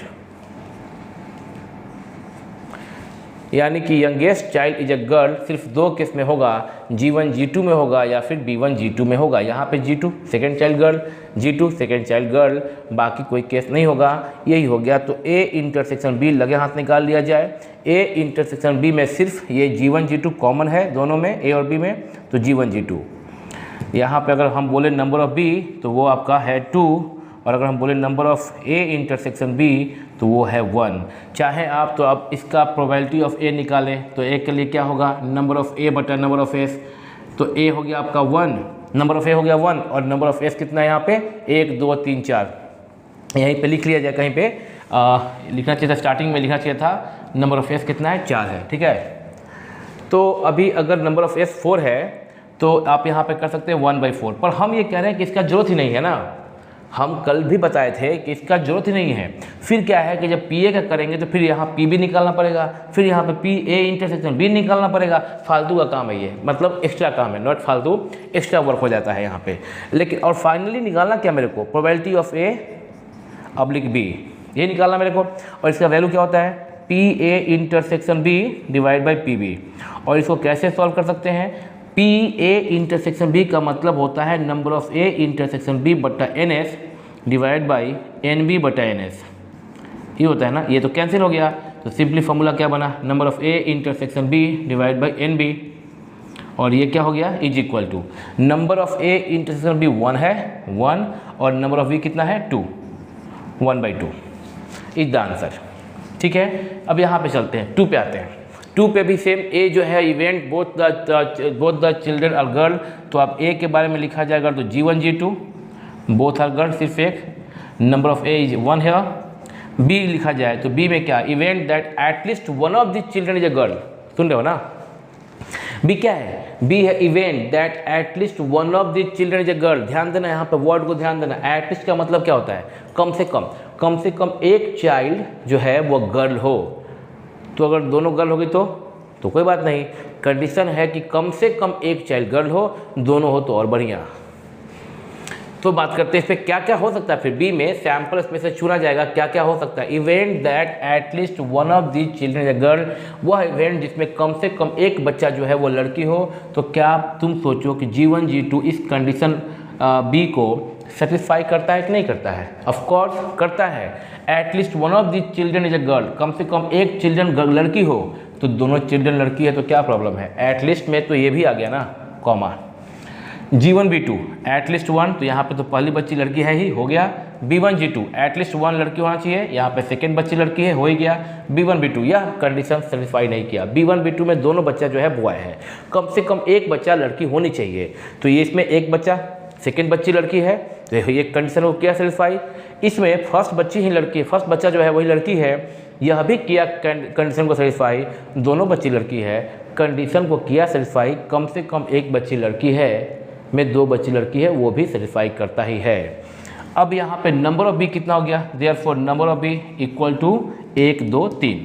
यानी कि youngest child is a girl सिर्फ 2 केस में होगा, G1 G2 में होगा या फिर B1 G2 में होगा। यहाँ पे G2 second child girl, G2 second child girl, बाकी कोई केस नहीं होगा, यही हो गया। तो A इंटरसेक्शन B लगे हाथ निकाल लिया जाए। A इंटरसेक्शन B में सिर्फ ये G1 G2 कॉमन है दोनों में, A और B में, तो G1 G2। यहाँ पे अगर हम बोले नंबर ऑफ B तो वो आपका है 2, और अगर हम बोले number of A intersection B तो वो है 1। चाहे आप तो अब इसका प्रोबेबिलिटी ऑफ A निकालें, तो A के लिए क्या होगा, नंबर ऑफ A बटा नंबर ऑफ S, तो A हो गया आपका 1, नंबर ऑफ A हो गया 1, और नंबर ऑफ S कितना है यहाँ पे, 1 2 3 4, यहीं पे लिख लिया जाए, कहीं पे लिखना चाहिए था, स्टार्टिंग में लिखना चाहिए था नंबर ऑफ S कितना है, 4 है। ठीक है, तो अभी अगर नंबर ऑफ S 4 है तो आप यहाँ पे कर सकते हैं 1/4, पर हम ये कह रहे हैं कि इसका जरूरत ही नहीं है ना, हम कल भी बताए थे कि इसका जरूरत ही नहीं है। फिर क्या है कि जब PA का करेंगे तो फिर यहाँ PB निकालना पड़ेगा, फिर यहाँ पे PA इंटरसेक्शन B निकालना पड़ेगा, फालतू का काम है ये, मतलब एक्स्ट्रा काम है, नॉट फालतू, एक्स्ट्रा वर्क हो जाता है यहाँ पे। लेकिन और फाइनली निकालना क्या मेरे को, प्रोबेबिलिटी ऑफ A / B, ये निकालना मेरे को, और इसका वैल्यू क्या होता है, PA intersection B divide by PB। और इसको कैसे सॉल्व कर सकते हैं, PA इंटरसेक्शन B का मतलब होता है number of A intersection B बटा NS डिवाइड बाई NB बटा NS। ये होता है ना, ये तो कैंसिल हो गया। तो सिंपली फॉर्मूला क्या बना, number of A intersection B divide by n B, और ये क्या हो गया is equal to number of A intersection B 1 है 1 और नंबर ऑफ बी कितना है 2, 1/2 इज द आंसर। ठीक है, अब यहाँ पे चलते हैं 2 पे आते हैं। 2 पे भी सेम, ए जो है event both the children are girl, तो अब ए के बारे में लिखा जाएगा तो G1 G2 both are girl, सिर्फ एक, नंबर ऑफ ए इज 1 है। बी लिखा जाए तो बी में क्या, event that at least one of the children is a girl, सुन रहे हो ना। बी क्या है, बी है event that at least one of the children is a girl. ध्यान देना यहाँ पे वर्ड को ध्यान देना, एटलीस्ट का मतलब क्या होता है, कम से कम एक चाइल्ड जो है वो गर्ल हो। तो अगर दोनों गर्ल होगी तो कोई बात नहीं, कंडीशन है कि कम से कम एक चाइल्ड गर्ल हो, दोनों हो तो और बढ़िया। तो बात करते हैं इस पर क्या क्या हो सकता है। फिर बी में सैंपल इसमें से चुना जाएगा, क्या क्या हो सकता है। Event that at least one of the children is a girl, वह इवेंट जिसमें कम से कम एक बच्चा जो है वो लड़की हो। तो क्या तुम सोचो कि G1 G2 इस कंडीशन बी को सेटिस्फाई करता है कि नहीं करता है, ऑफ कोर्स करता है। At least one of the children is a girl, कम से कम एक चिल्ड्रन लड़की हो, तो दोनों चिल्ड्रन लड़की है तो क्या प्रॉब्लम है, एटलीस्ट में तो ये भी आ गया ना कॉमा। G1 B2 एटलीस्ट 1, तो यहाँ पे तो पहली बच्ची लड़की है ही, हो गया। B1 G2 एटलीस्ट 1 लड़की होना चाहिए, यहाँ पे सेकेंड बच्ची लड़की है, हो ही गया। B1 B2 यह कंडीशन सेटिस्फाई नहीं किया। B1 B2 में दोनों बच्चा जो है बॉय है, कम से कम एक बच्चा लड़की होनी चाहिए, तो ये इसमें एक बच्चा सेकेंड बच्ची लड़की है, तो ये कंडीशन को किया सेटिस्फाई। इसमें फर्स्ट बच्ची ही लड़की है, फर्स्ट बच्चा जो है वही लड़की है, यह भी किया कंडीशन को सेटिस्फाई। दोनों बच्ची लड़की है, कंडीशन को किया सेटिस्फाई। कम से कम एक बच्ची लड़की है में 2 बच्ची लड़की है, वो भी सेटिस्फाई करता ही है। अब यहाँ पे नंबर ऑफ बी कितना हो गया, therefore number of B equal to 1 2 3।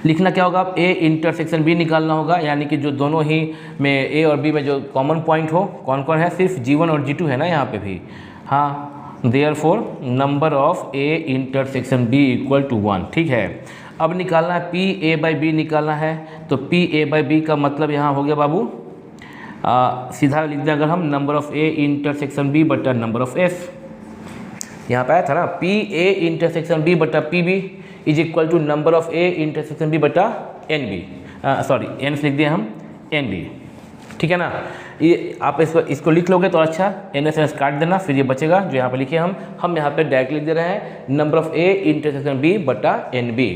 लिखना क्या होगा, ए इंटरसेक्शन बी निकालना होगा, यानी कि जो दोनों ही में ए और बी में जो कॉमन पॉइंट हो, कौन कौन है, सिर्फ G1 और G2 है ना यहाँ पे भी। हाँ, therefore number of A intersection B equal to 1। ठीक है, अब निकालना है पी ए बाई बी निकालना है, तो पी ए बाई बी का मतलब यहाँ हो गया बाबू, सीधा लिख दें अगर हम, number of A intersection B बटा नंबर ऑफ एस, यहाँ पे आया था ना, पी ए इंटरसेक्शन बी बटा P B is equal to number of A intersection B बटा एन बी, सॉरी एन से लिख दिए हम एन बी। ठीक है ना, ये आप इसको लिख लोगे तो अच्छा, एन एस काट देना, फिर ये बचेगा जो यहाँ पे लिखे हम यहाँ पे डायरेक्ट लिख दे रहे हैं number of A intersection B बटा एन बी।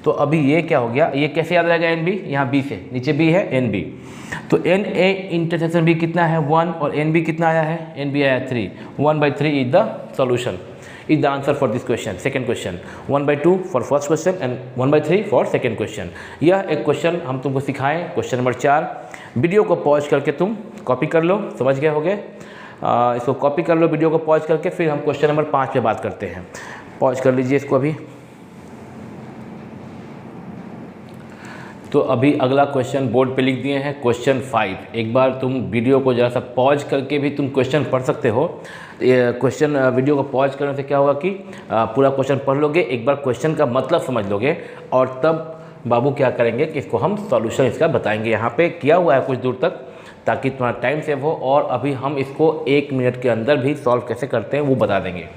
तो अभी ये क्या हो गया, ये कैसे याद रहेगा, एन बी, यहाँ बी से नीचे बी है एन बी, तो एन ए इंटरसेक्शन बी कितना है 1 और एन बी कितना आया है, एन बी आया 3, 1/3 is the solution, is the answer for this question, second question. 1/2 for first question and 1/3 for second question. यह एक क्वेश्चन हम तुमको सिखाएं, क्वेश्चन नंबर 4। वीडियो को पॉज करके तुम कॉपी कर लो, समझ गए होगे, इसको कॉपी कर लो वीडियो को पॉज करके, फिर हम क्वेश्चन नंबर 5 पे बात करते हैं। पॉज कर लीजिए इसको अभी। तो अभी अगला क्वेश्चन बोर्ड पे लिख दिए हैं, क्वेश्चन 5। एक बार तुम वीडियो को ज़रा सा पॉज करके भी तुम क्वेश्चन पढ़ सकते हो। क्वेश्चन वीडियो को पॉज करने से क्या होगा कि पूरा क्वेश्चन पढ़ लोगे, एक बार क्वेश्चन का मतलब समझ लोगे, और तब बाबू क्या करेंगे कि इसको हम सॉल्यूशन इसका बताएंगे। यहाँ पे किया हुआ है कुछ दूर तक, ताकि तुम्हारा टाइम सेव हो, और अभी हम इसको 1 मिनट के अंदर भी सॉल्व कैसे करते हैं वो बता देंगे।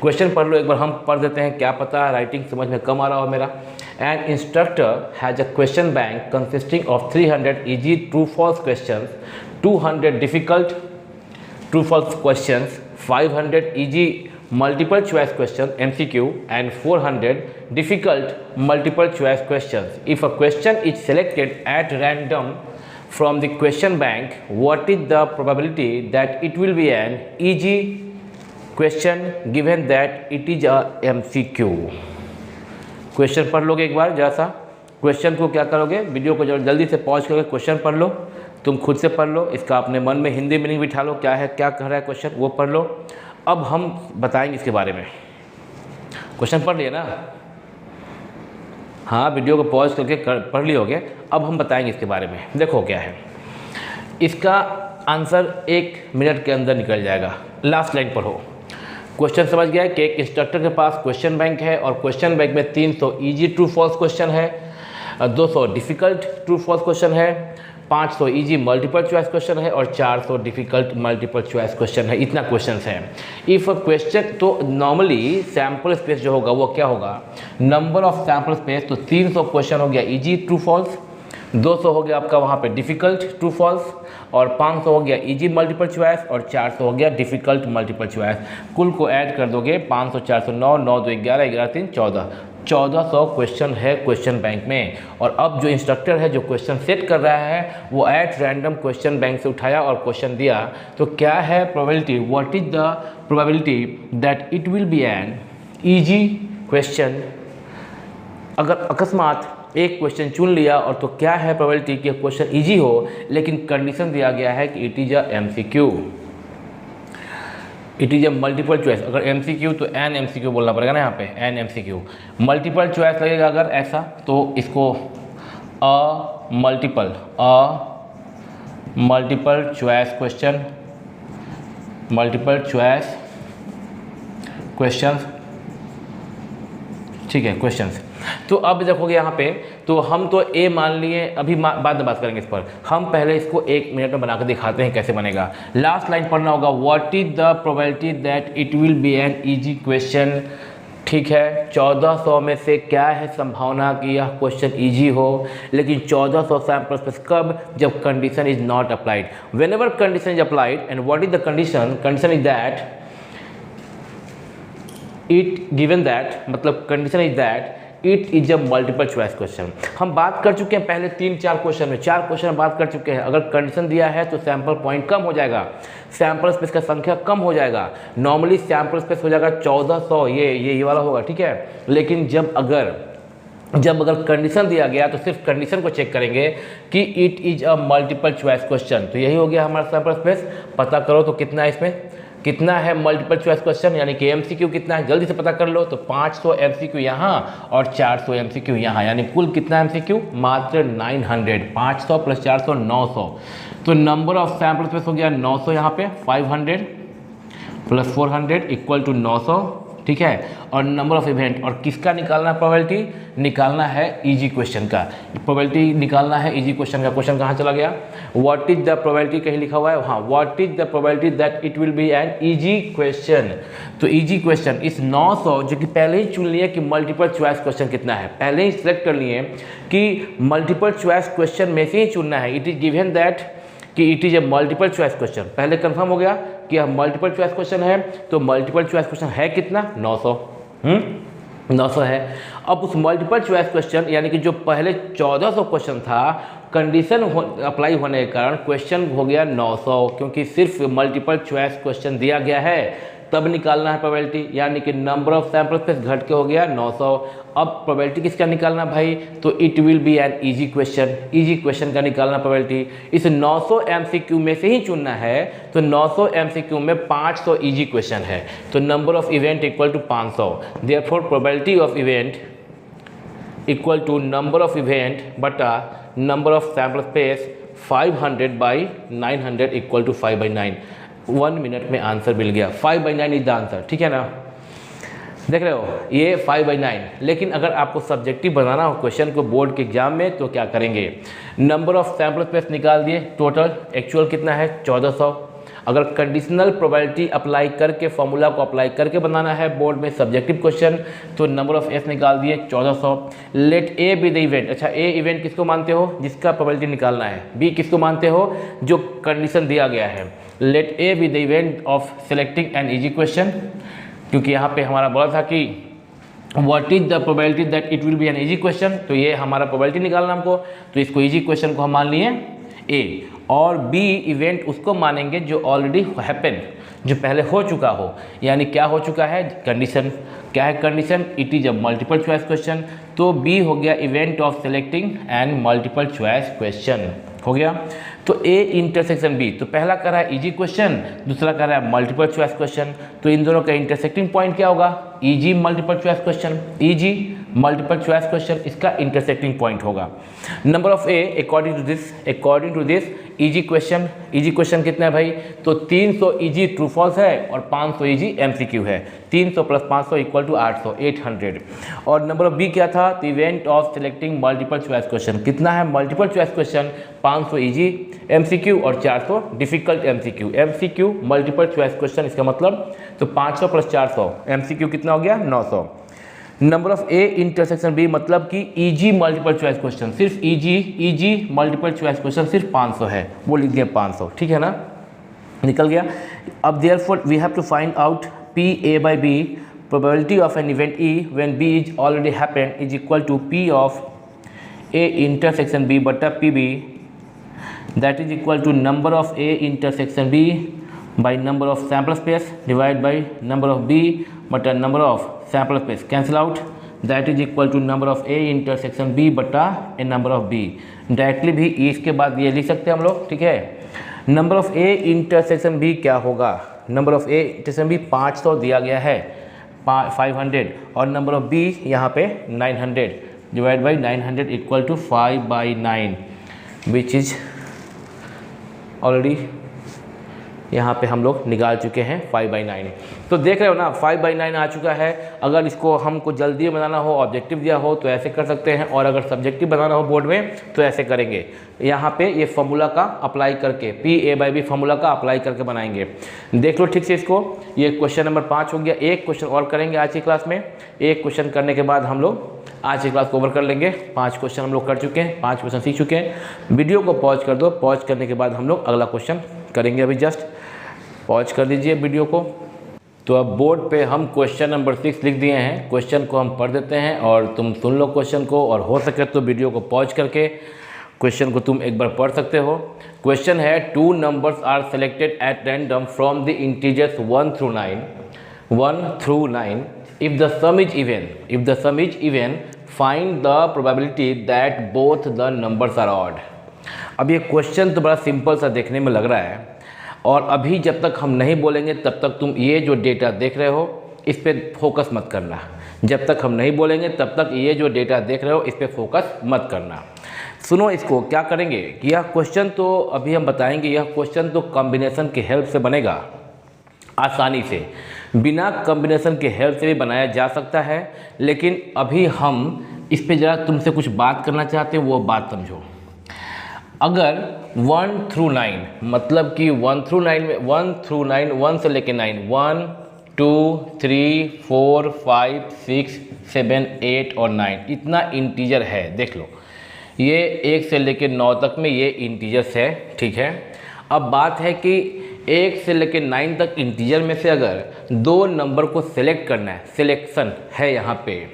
क्वेश्चन पढ़ लो एक बार, हम पढ़ देते हैं, क्या पता राइटिंग समझ में कम आ रहा हो मेरा। An instructor has a question bank consisting of 300 easy true-false questions, 200 difficult true-false questions, 500 easy multiple choice questions MCQ, and 400 difficult multiple choice questions. If a question is selected at random from the question bank, what is the probability that it will be an easy question given that it is a MCQ? Question पढ़ लोगे एक बार जरा सा, question को क्या करोगे, video को जल्दी से पॉज करके क्वेश्चन पढ़ लो, तुम खुद से पढ़ लो, इसका अपने मन में हिंदी मीनिंग बिठा लो, क्या है क्या कह रहा है क्वेश्चन वो पढ़ लो। अब हम बताएंगे इसके बारे में। क्वेश्चन पढ़ लिए ना, हाँ वीडियो को पॉज करके पढ़ लिए होगे। अब हम बताएंगे इसके बारे में। देखो क्या है, इसका आंसर 1 मिनट के अंदर निकल जाएगा। लास्ट लाइन पढ़ो। क्वेश्चन समझ गया कि एक इंस्ट्रक्टर के पास क्वेश्चन बैंक है और क्वेश्चन बैंक में 300 इजी ट्रू फॉल्स क्वेश्चन है। 200 डिफ़िकल्ट ट्रू फॉल्स क्वेश्चन है, 500 इजी मल्टीपल चॉइस क्वेश्चन है और 400 डिफ़िकल्ट मल्टीपल चॉइस क्वेश्चन है। इतना क्वेश्चन है। इफ़ क्वेश्चन तो नॉर्मली सैम्पल स्पेस जो होगा वो क्या होगा, नंबर ऑफ सैम्पल स्पेस, तो 300 क्वेश्चन हो गया इजी ट्रू फॉल्स, 200 हो गया आपका वहाँ पे डिफ़िकल्ट ट्रू फॉल्स और 500 हो गया इजी मल्टीपल चॉइस और 400 हो गया डिफ़िकल्ट मल्टीपल चॉइस। कुल को ऐड कर दोगे 500 400 9 9 2 11 11 3 14 1400 क्वेश्चन है क्वेश्चन बैंक में। और अब जो इंस्ट्रक्टर है जो क्वेश्चन सेट कर रहा है वो एट रैंडम क्वेश्चन बैंक से उठाया और क्वेश्चन दिया, तो क्या है probability, what is the probability that it will be an easy question. अगर अकस्मात एक क्वेश्चन चुन लिया और तो क्या है प्रोबेबिलिटी कि क्वेश्चन इजी हो, लेकिन कंडीशन दिया गया है कि it is a MCQ, it is a multiple choice. अगर MCQ तो एन MCQ बोलना पड़ेगा ना, यहाँ पे एन MCQ। मल्टीपल चॉइस लगेगा अगर ऐसा तो इसको multiple choice question, multiple choice questions, ठीक है क्वेश्चंस। तो अब देखोगे यहाँ पे तो हम तो ए मान लिए, अभी बाद में बात करेंगे इस पर। हम पहले इसको 1 मिनट में बना कर दिखाते हैं कैसे बनेगा। लास्ट लाइन पढ़ना होगा, what is the probability that it will be an easy question. ठीक है, 1400 में से क्या है संभावना कि यह क्वेश्चन इजी हो, लेकिन 1400 सैम्पल स्पेस कब, जब condition is not applied. Whenever condition is applied and what is the condition, condition is that it given that, मतलब condition is that it is a multiple choice question. हम बात कर चुके हैं पहले 3-4 question में, 4 क्वेश्चन में बात कर चुके हैं। अगर कंडीशन दिया है तो सैंपल पॉइंट कम हो जाएगा, सैंपल स्पेस का संख्या कम हो जाएगा। नॉर्मली सैंपल स्पेस हो जाएगा 1400, ये वाला होगा, ठीक है। लेकिन जब अगर कंडीशन दिया गया तो सिर्फ कंडीशन को चेक करेंगे कि it is a multiple choice question, तो यही हो गया हमारा सैंपल स्पेस। पता करो तो कितना है इसमें, कितना है मल्टीपल चॉइस क्वेश्चन, यानी कि MCQ कितना है, जल्दी से पता कर लो। तो 500 MCQ यहाँ और 400 MCQ यहाँ, यानी कुल कितना MCQ, मात्र 900। 500 + 400 900, तो नंबर ऑफ सैम्पल स्पेस हो गया 900 यहाँ पे, 500 + 400 = 900, ठीक है। और नंबर ऑफ इवेंट, और किसका निकालना है प्रोबेबिलिटी, निकालना है इजी क्वेश्चन का, प्रोबेबिलिटी निकालना है इजी क्वेश्चन का। क्वेश्चन कहाँ चला गया, व्हाट इज द प्रोबेबिलिटी, कहीं लिखा हुआ है हाँ, what is the probability that it will be an easy question. तो इजी क्वेश्चन इस 900 जो कि पहले ही चुन लिए कि मल्टीपल चॉइस क्वेश्चन कितना है, पहले ही सिलेक्ट कर लिए कि मल्टीपल चॉइस क्वेश्चन में से ही चुनना है। इट इज गिवन दैट कि it is a multiple choice question, पहले कंफर्म हो गया कि यह मल्टीपल चॉइस क्वेश्चन है। तो मल्टीपल चॉइस क्वेश्चन है कितना, 900, 900 है। अब उस मल्टीपल चॉइस क्वेश्चन यानी कि जो पहले 1400 क्वेश्चन था, कंडीशन अप्लाई होने के कारण क्वेश्चन हो गया 900, क्योंकि सिर्फ मल्टीपल चॉइस क्वेश्चन दिया गया है, तब निकालना है प्रोबेबिलिटी, यानी कि नंबर ऑफ सैंपल स्पेस घट के हो गया 900। अब प्रोबेबिलिटी किसका निकालना भाई, तो it will be an easy question, easy question का निकालना प्रोबेबिलिटी। इस 900 MCQ में से ही चुनना है, तो 900 MCQ में 500 इजी क्वेश्चन है, तो number of event = 500। Therefore probability of event = number of event बटा number of sample space 500/900 = 5/9। 1 minute में आंसर मिल गया, 5/9 इज द आंसर, ठीक है ना। देख रहे हो ये 5/9। लेकिन अगर आपको सब्जेक्टिव बनाना हो क्वेश्चन को बोर्ड के एग्जाम में, तो क्या करेंगे, नंबर ऑफ सैंपल स्पेस निकाल दिए, टोटल एक्चुअल कितना है 1400। अगर कंडीशनल प्रोबेबिलिटी अप्लाई करके, फॉर्मूला को अप्लाई करके बनाना है बोर्ड में सब्जेक्टिव क्वेश्चन, तो नंबर ऑफ एस निकाल दिए 1400। Let A be the event, अच्छा ए इवेंट किसको मानते हो, जिसका प्रोबेबिलिटी निकालना है, बी किसको मानते हो, जो कंडीशन दिया गया है। Let A be the event of selecting an easy question, क्योंकि यहाँ पे हमारा बोला था कि what is the probability that it will be an easy question, तो ये हमारा प्रोबेबिलिटी निकालना हमको, तो इसको इजी क्वेश्चन को हम मान लिए ए, और बी इवेंट उसको मानेंगे जो ऑलरेडी हैपन, जो पहले हो चुका हो, यानी क्या हो चुका है, कंडीशन। क्या है condition, it is a multiple choice question, तो बी हो गया event of selecting and multiple choice question, हो गया। तो ए इंटरसेक्शन बी, तो पहला कर रहा है इजी क्वेश्चन, दूसरा कर रहा है मल्टीपल चॉइस क्वेश्चन, तो इन दोनों का इंटरसेक्टिंग पॉइंट क्या होगा? Easy multiple choice question, easy multiple choice question इसका इंटरसेक्टिंग पॉइंट होगा। Number of A according to this easy question कितना है भाई? तो 300 इजी ट्रू फॉल्स है और 500 इजी एमसीक्यू है। 300 प्लस 500 इक्वल टू 800। और नंबर ऑफ बी क्या था? The event of selecting multiple choice question, कितना है multiple choice question? 500 easy MCQ और 400 difficult MCQ multiple choice question, इसका मतलब तो 500 प्लस 400 एमसीक्यू कितना हो गया? 900। Number of A intersection B मतलब कि इजी मल्टीपल चॉइस क्वेश्चन, सिर्फ इजी मल्टीपल चॉइस क्वेश्चन सिर्फ 500 है, वो लिख दिया 500, ठीक है ना, निकल गया। अब therefore we have to find out P A by B, probability of an event E when B is already happened is equal to P of A intersection B बटा P B, that is equal to number of A intersection B by number of sample space divided by number of B बटा number of sample space cancel out, that is equal to number of A intersection B बटा a number of B। Directly भी इसके बाद ये लिख सकते हैं हम लोग, ठीक है। Number of A intersection B क्या होगा? Number of A intersection B 500 दिया गया है, 500, और नंबर ऑफ B यहाँ पे 900 divide by 900 equal to 5/9 which is already यहाँ पे हम लोग निकाल चुके हैं 5/9। तो देख रहे हो ना 5/9 आ चुका है। अगर इसको हमको जल्दी बनाना हो, ऑब्जेक्टिव दिया हो तो ऐसे कर सकते हैं, और अगर सब्जेक्टिव बनाना हो बोर्ड में तो ऐसे करेंगे। यहाँ पे ये फॉर्मूला का अप्लाई करके P A by B formula का अप्लाई करके बनाएंगे। देख लो ठीक से इसको। ये क्वेश्चन नंबर 5 हो गया। एक क्वेश्चन और करेंगे आज की क्लास में। एक क्वेश्चन करने के बाद हम लोग आज की क्लास को ओवर कर लेंगे। 5 क्वेश्चन हम लोग कर चुके हैं, 5 क्वेश्चन सीख चुके हैं। वीडियो को पॉज कर दो, पॉज करने के बाद हम लोग अगला क्वेश्चन करेंगे। अभी जस्ट पॉज कर दीजिए वीडियो को। तो अब बोर्ड पे हम क्वेश्चन नंबर 6 लिख दिए हैं। क्वेश्चन को हम पढ़ देते हैं और तुम सुन लो क्वेश्चन को, और हो सके तो वीडियो को पॉज करके क्वेश्चन को तुम एक बार पढ़ सकते हो। क्वेश्चन है 2 numbers are selected at random from the integers 1 through 9 if the sum is even find the probability that both the numbers are odd। अब ये क्वेश्चन तो बड़ा सिंपल सा देखने में लग रहा है, और अभी जब तक हम नहीं बोलेंगे तब तक तुम ये जो डेटा देख रहे हो इस पर फोकस मत करना। जब तक हम नहीं बोलेंगे तब तक ये जो डेटा देख रहे हो इस पर फोकस मत करना। सुनो इसको, क्या करेंगे कि यह क्वेश्चन तो अभी हम बताएंगे, यह क्वेश्चन तो कॉम्बिनेशन के हेल्प से बनेगा आसानी से। बिना कॉम्बिनेशन के हेल्प से भी बनाया जा सकता है, लेकिन अभी हम इस पे ज़रा तुमसे कुछ बात करना चाहते हैं, वो बात समझो। अगर 1 through 9 मतलब कि 1 through 9 में 1 through 9 1 से लेके 9 1 2 3 4 5 6 7 8 और 9 इतना इंटीजर है। देख लो ये 1 से लेके 9 तक में ये इंटीजर्स है, ठीक है। अब बात है कि 1 से लेके 9 तक इंटीजर में से अगर 2 नंबर को सिलेक्ट करना है, सिलेक्शन है यहाँ पे,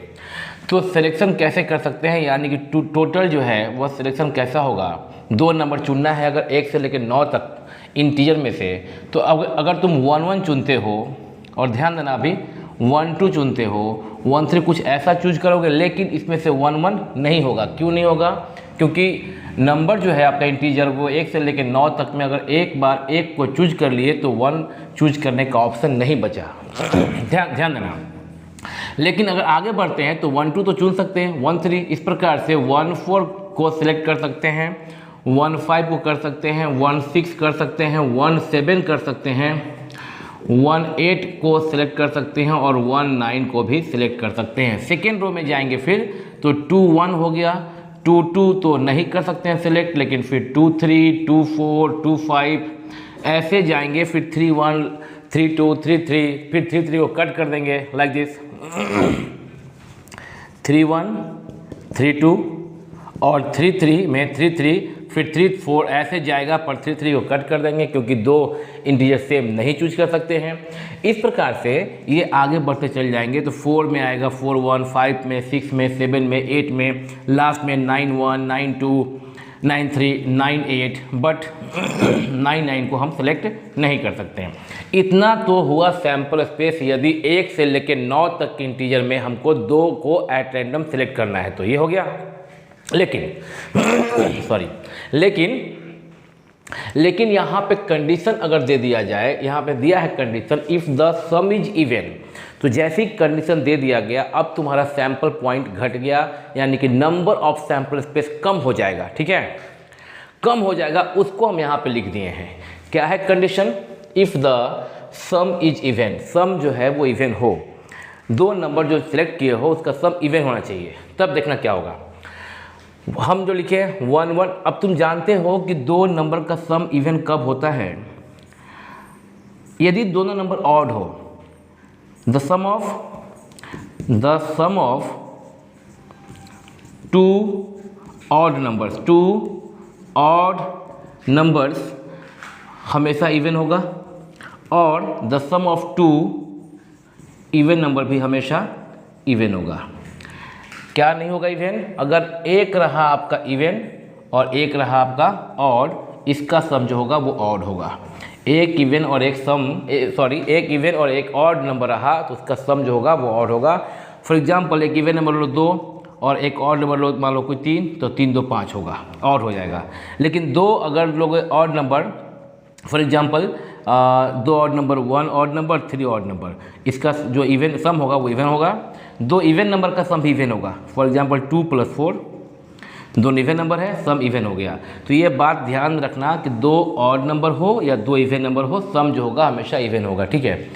तो सिलेक्शन कैसे कर सकते हैं? यानी कि टोटल जो है वह सिलेक्शन कैसा होगा? 2 नंबर चुनना है अगर 1 से लेकर 9 तक इंटीजर में से, तो अगर तुम 1 1 चुनते हो, और ध्यान देना अभी 1 2 चुनते हो, 1 3 कुछ ऐसा चूज करोगे, लेकिन इसमें से 1 1 नहीं होगा। क्यों नहीं होगा? क्योंकि नंबर जो है आपका इंटीजर वो 1 से लेकर 9 तक में अगर एक बार 1 को चूज कर लिए तो 1 चूज करने का ऑप्शन नहीं बचा। ध्यान देना। लेकिन अगर आगे बढ़ते हैं तो 1 2 तो चुन सकते हैं, 1 3 इस प्रकार से 1 4 को सिलेक्ट कर सकते हैं, 1 5 को कर सकते हैं, 1 6 कर सकते हैं, 1 7 कर सकते हैं, 1 8 को सिलेक्ट कर सकते हैं, और 1 9 को भी सिलेक्ट कर सकते हैं। सेकेंड रो में जाएंगे फिर तो 2 1 हो गया, 2 2 तो नहीं कर सकते हैं सिलेक्ट, लेकिन फिर 2 3 2 4 2 5 ऐसे जाएंगे, फिर 3 1 3 2 3 3, फिर 3 3 को कट कर देंगे लाइक दिस 3 1 3 2 और 3 3 में 3 3, फिर 3 4 ऐसे जाएगा, पर 3 3 को कट कर देंगे क्योंकि 2 इंटीजर सेम नहीं चूज कर सकते हैं। इस प्रकार से ये आगे बढ़ते चल जाएंगे तो 4 में आएगा 4 1, 5 में, 6 में, 7 में, 8 में, लास्ट में 9 1 9 2 9 3 9 8, बट 9 9 को हम सेलेक्ट नहीं कर सकते हैं। इतना तो हुआ सैम्पल स्पेस यदि 1 से लेकर 9 तक के इंटीजर में हमको 2 को एट रैंडम सेलेक्ट करना है, तो ये हो गया। लेकिन लेकिन यहाँ पे कंडीशन अगर दे दिया जाए, यहाँ पे दिया है condition if the sum is even, तो जैसी कंडीशन दे दिया गया अब तुम्हारा सैंपल पॉइंट घट गया, यानी कि नंबर ऑफ सैंपल स्पेस कम हो जाएगा। ठीक है, कम हो जाएगा, उसको हम यहाँ पे लिख दिए हैं। क्या है condition? If the sum is even, sum जो है वो इवन हो, दो नंबर जो सिलेक्ट किए हो उसका सम इवन होना चाहिए। तब देखना क्या होगा, हम जो लिखे 1 1। अब तुम जानते हो कि दो नंबर का सम इवन कब होता है? यदि दोनों नंबर ऑड हो, the sum of two odd numbers हमेशा इवन होगा, और the sum of two even number भी हमेशा इवन होगा। क्या नहीं होगा इवन? अगर एक रहा आपका इवन और एक रहा आपका ऑड, इसका सम जो होगा वो ऑड होगा। एक इवन और एक ऑड नंबर रहा तो उसका सम जो होगा वो ऑड होगा। फॉर एग्जांपल एक इवन नंबर लो 2 और एक ऑड नंबर लो मान लो कोई 3, तो 3 2 5 होगा, ऑड हो जाएगा। लेकिन दो अगर लोग odd number, for example 2 odd number, 1 odd number, 3 odd number, इसका जो इवन सम होगा वो इवन होगा। दो इवन नंबर का सम भी इवन होगा। फॉर एग्जांपल 2 + 4, दोनों इवन नंबर है, सम इवन हो गया। तो ये बात ध्यान रखना कि दो ऑड नंबर हो या दो इवन नंबर हो, सम जो होगा हमेशा इवन होगा। ठीक है,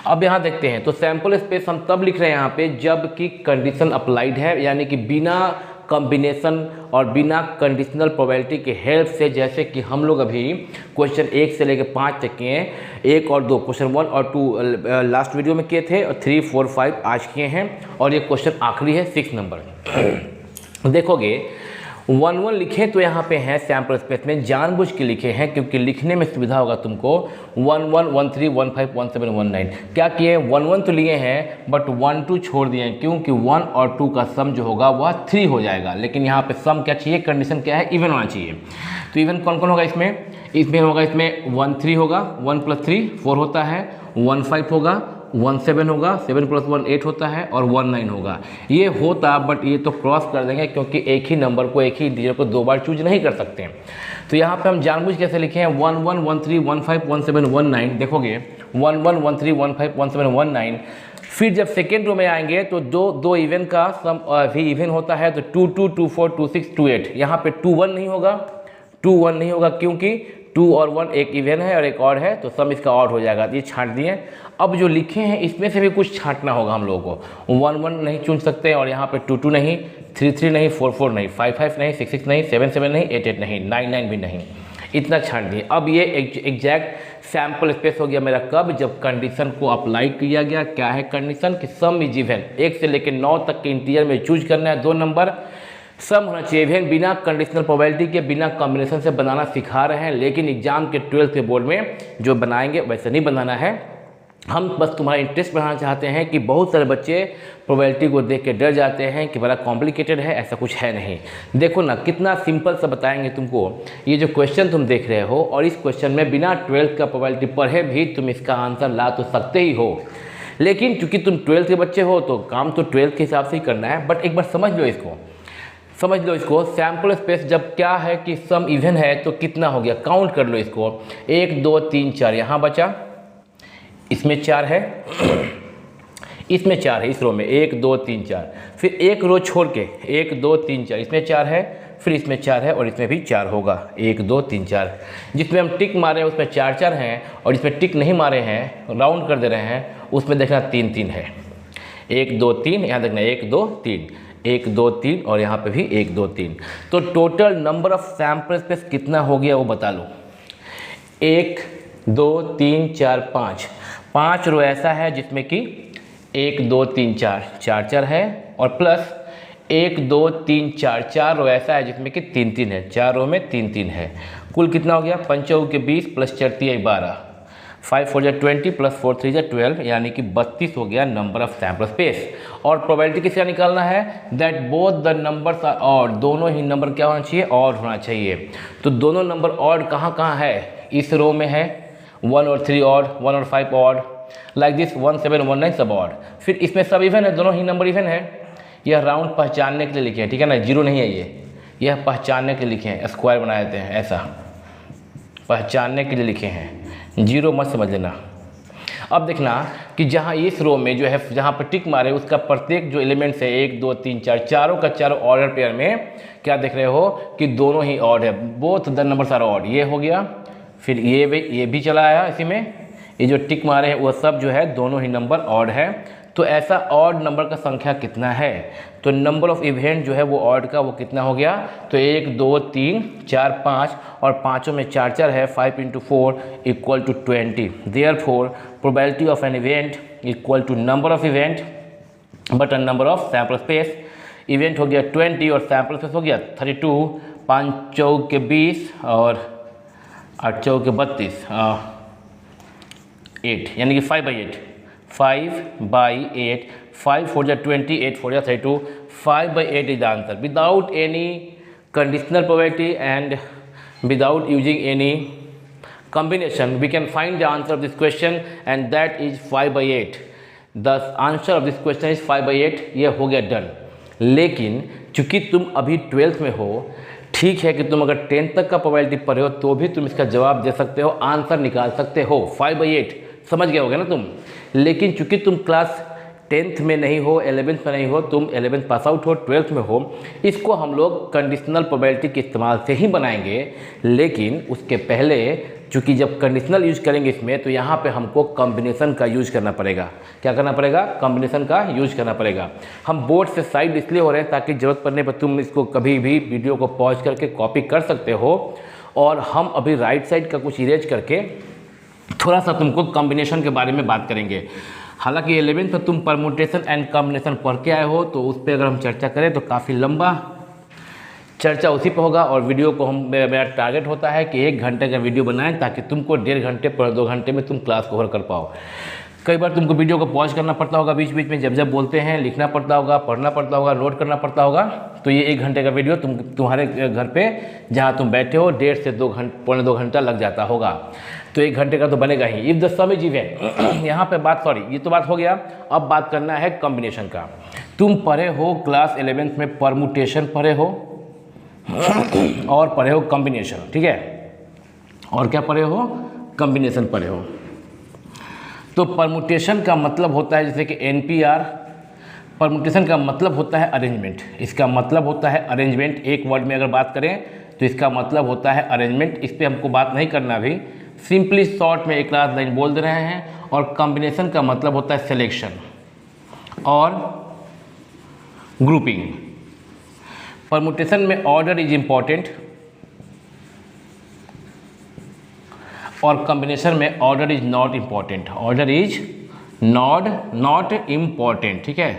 अब यहाँ देखते हैं, तो सैंपल स्पेस हम तब लिख रहे हैं यहाँ पे जब कि कंडीशन अप्लाइड है, यानी कि बिना कॉम्बिनेशन और बिना कंडीशनल प्रोबेबिलिटी के हेल्प से, जैसे कि हम लोग अभी क्वेश्चन 1 से लेकर 5 तक किए हैं, 1 और 2, क्वेश्चन 1 और 2 लास्ट वीडियो में किए थे, और 3 4 5 आज किए हैं, और ये क्वेश्चन आखिरी है 6 नंबर। देखोगे 1 1 लिखे तो यहाँ पे हैं सैंपल स्पेस में, जानबूझ के लिखे हैं क्योंकि लिखने में सुविधा होगा तुमको। 1 1 1 3 1 5 1 7 1 9 क्या किए? 1 1 तो लिए हैं बट 1 2 छोड़ दिए हैं, क्योंकि 1 और 2 का सम जो होगा वह 3 हो जाएगा। लेकिन यहाँ पे सम क्या चाहिए? कंडीशन क्या है? इवन होना चाहिए। तो इवन कौन कौन होगा इसमें? इसमें 1 3 होगा, 1 + 3 4 होता है, 1 5 होगा, 1 7 होगा, 7 + 1 8 होता है, और 1 9 होगा। ये होता, बट ये तो क्रॉस कर देंगे क्योंकि एक ही नंबर को, एक ही इंटीजर को दो बार चूज नहीं कर सकते हैं। तो यहाँ पे हम जानबूझ कैसे लिखे हैं? 1 1 1 3 1 5 1 7 1 9। देखोगे 1 1 1 3 1 5 1 7 1 9। फिर जब सेकेंड रो में आएंगे तो दो इवन का सम भी इवन होता है, तो 2 2 2 4 2 6 2 8। यहाँ पे 2 1 नहीं होगा, 2 1 नहीं होगा क्योंकि 2 और 1 एक इवन है और एक ऑड है, तो सम इसका ऑड हो जाएगा। ये छांट दिए। अब जो लिखे हैं इसमें से भी कुछ छांटना होगा हम लोगों को। 1 1 नहीं चुन सकते, और यहाँ पे 2 2 नहीं, 3 3 नहीं, 4 4 नहीं, 5 5 नहीं, 6 6 नहीं, 7 7 नहीं, 8 8 नहीं, 9 9 भी नहीं। इतना छांट दिए। अब ये एग्जैक्ट सैंपल स्पेस हो गया मेरा कब? जब कंडीशन को अप्लाई किया गया। क्या है कंडीशन? कि सम इज इवन, 1 से लेकर 9 तक के इंटीजर में चूज करना है, दो नंबर सम होना चाहिए इवन, बिना कंडीशनल प्रोबेबिलिटी के, बिना कॉम्बिनेशन से बनाना सिखा रहे हैं। लेकिन एग्जाम के 12th के बोर्ड में जो बनाएंगे वैसे नहीं बनाना है। हम बस तुम्हारा इंटरेस्ट बढ़ाना चाहते हैं कि बहुत सारे बच्चे प्रोबेबिलिटी को देख के डर जाते हैं कि बड़ा कॉम्प्लिकेटेड है, ऐसा कुछ है नहीं। देखो ना कितना सिंपल सा बताएंगे तुमको। ये जो क्वेश्चन तुम देख रहे हो, और इस क्वेश्चन में बिना 12th का प्रोबेबिलिटी पढ़े भी तुम इसका आंसर ला तो सकते ही हो। लेकिन चूंकि तुम 12th के बच्चे हो तो काम तो 12th के हिसाब से ही करना है। बट एक बार समझ लो इसको, सैंपल स्पेस जब क्या है कि सम इवन है तो कितना हो गया? काउंट कर लो इसको, 1 2 3 4, यहाँ बचा, इसमें 4 है, इसमें 4 है, इस रो में 1 2 3 4। फिर एक रो छोड़ के 1 2 3 4, इसमें 4 है, फिर इसमें 4 है, और इसमें भी 4 होगा, 1 2 3 4। जिसमें हम टिक मारे हैं उसमें 4 4 हैं, और जिसमें टिक नहीं मारे हैं, राउंड कर दे रहे हैं, उसमें देखना 3 3 है। 1 2 3, यहाँ देखना 1 2 3, 1 2 3, और यहाँ पे भी 1 2 3। तो total number of sample space कितना हो गया वो बता लो। 1 2 3 4 5, 5 रो ऐसा है जिसमें कि 1 2 3 4 4 4 है, और प्लस 1 2 3 4 4 रो ऐसा है जिसमें कि 3 3 है, 4 रो में 3 3 है। कुल कितना हो गया? 5 के 20 प्लस 4 3 12, 5 4 20 प्लस 4 3 12, यानी कि 32 हो गया नंबर ऑफ सैंपल स्पेस। और प्रोबेबिलिटी किसका निकालना है? That both the numbers are odd, दोनों ही नंबर क्या होना चाहिए? ऑड होना चाहिए। तो दोनों नंबर ऑड कहाँ कहाँ है? इस रो में है, 1 और 3 ऑड, 1 और 5 ऑड, लाइक दिस 1 7 1 9 सब ऑड। फिर इसमें सब इवन है, दोनों ही नंबर इवन है। यह राउंड पहचानने के लिए लिखे हैं, ठीक है ना, जीरो नहीं है, यह पहचानने के लिए लिखे हैं, स्क्वायर बना देते हैं ऐसा। पहचानने के लिए लिखे हैं, जीरो मत समझ लेना। अब देखना कि जहाँ इस रो में जो है जहाँ पर टिक मारे उसका प्रत्येक जो एलिमेंट्स है 1 2 3 4 चारों का चारों ऑर्डर पेयर में क्या देख रहे हो कि दोनों ही ऑड है, both the numbers are odd. ये हो गया, फिर ये भी चला आया इसी में, ये जो टिक मारे हैं वो सब जो है दोनों ही नंबर ऑड है। तो ऐसा ऑड नंबर का संख्या कितना है, तो नंबर ऑफ इवेंट जो है वो ऑड का वो कितना हो गया, तो 1 2 3 4 5 और पाँचों में 4 4 है, 5 × 4 equal to 20। Therefore probability of an event equal to number of event बटन number of sample space. Event हो गया 20 और सैम्पल स्पेस हो गया 32, 5 चौक के 20 और 8 चौक के 32, 8 यानी कि 5/8, 5/8, 5 4 20, 8 4 32, 5/8 is the answer without any conditional probability and without using any combination. We can find the answer of this question and that is 5/8. The answer of this question is 5/8. ये हो गया डन। लेकिन चूंकि तुम अभी 12th में हो, ठीक है कि तुम अगर 10th तक का प्रोबेबिलिटी पढ़े हो तो भी तुम इसका जवाब दे सकते हो, आंसर निकाल सकते हो। 5/8 समझ गए होगे ना तुम। लेकिन चूंकि तुम क्लास 10th में नहीं हो, 11th में नहीं हो, तुम 11th पास आउट हो, 12th में हो, इसको हम लोग कंडीशनल प्रोबेबिलिटी के इस्तेमाल से ही बनाएंगे। लेकिन उसके पहले चूंकि जब कंडीशनल यूज करेंगे इसमें तो यहाँ पे हमको कॉम्बिनेशन का यूज करना पड़ेगा। क्या करना पड़ेगा? कॉम्बिनेशन का यूज करना पड़ेगा। हम बोर्ड से साइड इसलिए हो रहे हैं ताकि ज़रूरत पड़ने पर तुम इसको कभी भी वीडियो को पॉज करके कॉपी कर सकते हो। और हम अभी राइट साइड का कुछ इरेज करके थोड़ा सा तुमको कॉम्बिनेशन के बारे में बात करेंगे। हालांकि 11th में तुम परमुटेशन एंड कॉम्बिनेशन पढ़ के आए हो, तो उस पर अगर हम चर्चा करें तो काफ़ी लंबा चर्चा उसी पे होगा। और वीडियो को मेरा टारगेट होता है कि 1 घंटे का वीडियो बनाएं ताकि तुमको 1.5 घंटे पर 2 घंटे में तुम क्लास कवर कर पाओ। कई बार तुमको वीडियो को पॉज करना पड़ता होगा बीच बीच में, जब जब बोलते हैं, लिखना पड़ता होगा, पढ़ना पड़ता होगा, नोट करना पड़ता होगा। तो ये 1 घंटे का वीडियो तुम्हारे घर पे जहाँ तुम बैठे हो 1.5 से 2 घंटे, पौने 2 घंटा लग जाता होगा। तो 1 घंटे का तो बनेगा ही। If the sum is even, यहाँ पे बात, सॉरी ये तो बात हो गया। अब बात करना है कॉम्बिनेशन का। तुम पढ़े हो क्लास 11th में परमुटेशन पढ़े हो और पढ़े हो कॉम्बिनेशन, ठीक है। और क्या पढ़े हो? कॉम्बिनेशन पढ़े हो। तो परमुटेशन का मतलब होता है जैसे कि NPR, परमुटेशन का मतलब होता है अरेंजमेंट। इसका मतलब होता है अरेंजमेंट। एक वर्ड में अगर बात करें तो इसका मतलब होता है अरेंजमेंट। इस पर हमको बात नहीं करना अभी, सिंपली शॉर्ट में एक लास्ट लाइन बोल दे रहे हैं। और कॉम्बिनेशन का मतलब होता है सिलेक्शन और ग्रुपिंग। परमुटेशन में ऑर्डर इज इम्पॉर्टेंट और कॉम्बिनेशन में order is not important. Order is not important, ठीक है,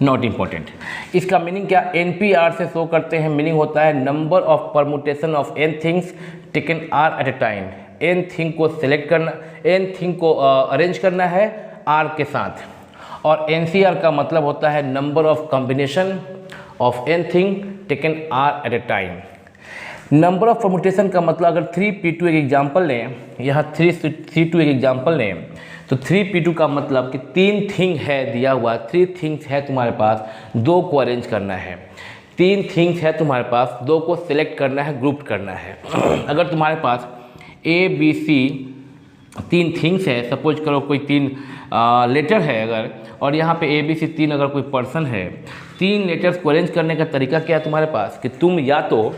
नॉट इम्पॉर्टेंट। इसका मीनिंग क्या NPR से शो करते हैं? मीनिंग होता है number of permutation of n things taken r at a time. n thing को सिलेक्ट करना, n थिंग को अरेंज करना है r के साथ। और NCR का मतलब होता है number of combination of n thing taken r at a time. Number of permutation का मतलब अगर 3p2 एक एग्जाम्पल लें, यहाँ 3c2 एक एग्जाम्पल लें, तो 3p2 का मतलब कि 3 थिंग है दिया हुआ, 3 थिंग्स है तुम्हारे पास, 2 को अरेंज करना है। 3 थिंग्स है तुम्हारे पास, 2 को सिलेक्ट करना है, ग्रुप करना है। अगर तुम्हारे पास ABC 3 थिंग्स है, सपोज करो कोई 3 लेटर है अगर, और यहाँ पे ABC 3 अगर कोई पर्सन है, 3 लेटर्स को अरेंज करने का तरीका क्या है तुम्हारे पास कि तुम या तो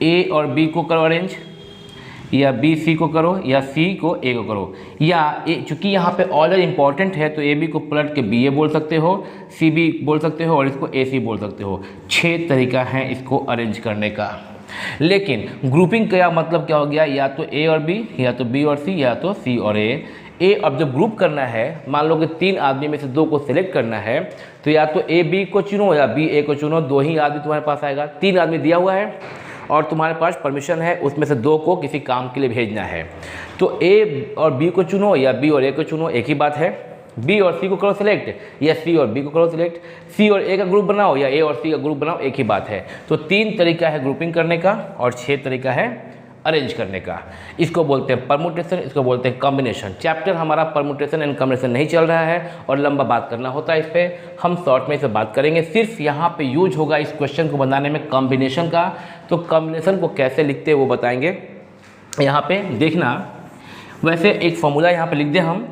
A और B को करो अरेंज, या B C को करो, या C को A को करो, या चूँकि यहाँ पे ऑर्डर इंपॉर्टेंट है तो AB को पलट के BA बोल सकते हो, CB बोल सकते हो और इसको AC बोल सकते हो। 6 तरीका है इसको अरेंज करने का। लेकिन ग्रुपिंग का मतलब क्या हो गया? या तो A और B, या तो B और C, या तो C और A। अब जब ग्रुप करना है, मान लो कि 3 आदमी में से 2 को सिलेक्ट करना है, तो या तो A B को चुनो या B A को चुनो, 2 ही आदमी तुम्हारे पास आएगा। 3 आदमी दिया हुआ है और तुम्हारे पास परमिशन है उसमें से 2 को किसी काम के लिए भेजना है, तो A और B को चुनो या B और A को चुनो, एक ही बात है। B और C को करो सिलेक्ट या C और B को करो सिलेक्ट, C और A का ग्रुप बनाओ या A और C का ग्रुप बनाओ, एक ही बात है। तो 3 तरीका है ग्रुपिंग करने का और 6 तरीका है अरेंज करने का। इसको बोलते हैं परमुटेशन, इसको बोलते हैं कॉम्बिनेशन। चैप्टर हमारा परमुटेशन एंड कॉम्बिनेशन नहीं चल रहा है और लंबा बात करना होता है इस पर, हम शॉर्ट में इसे बात करेंगे। सिर्फ यहाँ पे यूज होगा इस क्वेश्चन को बनाने में कॉम्बिनेशन का। तो कॉम्बिनेशन को कैसे लिखते हैं वो बताएंगे। यहाँ पे देखना, वैसे एक फॉर्मूला यहाँ पे लिख दें हम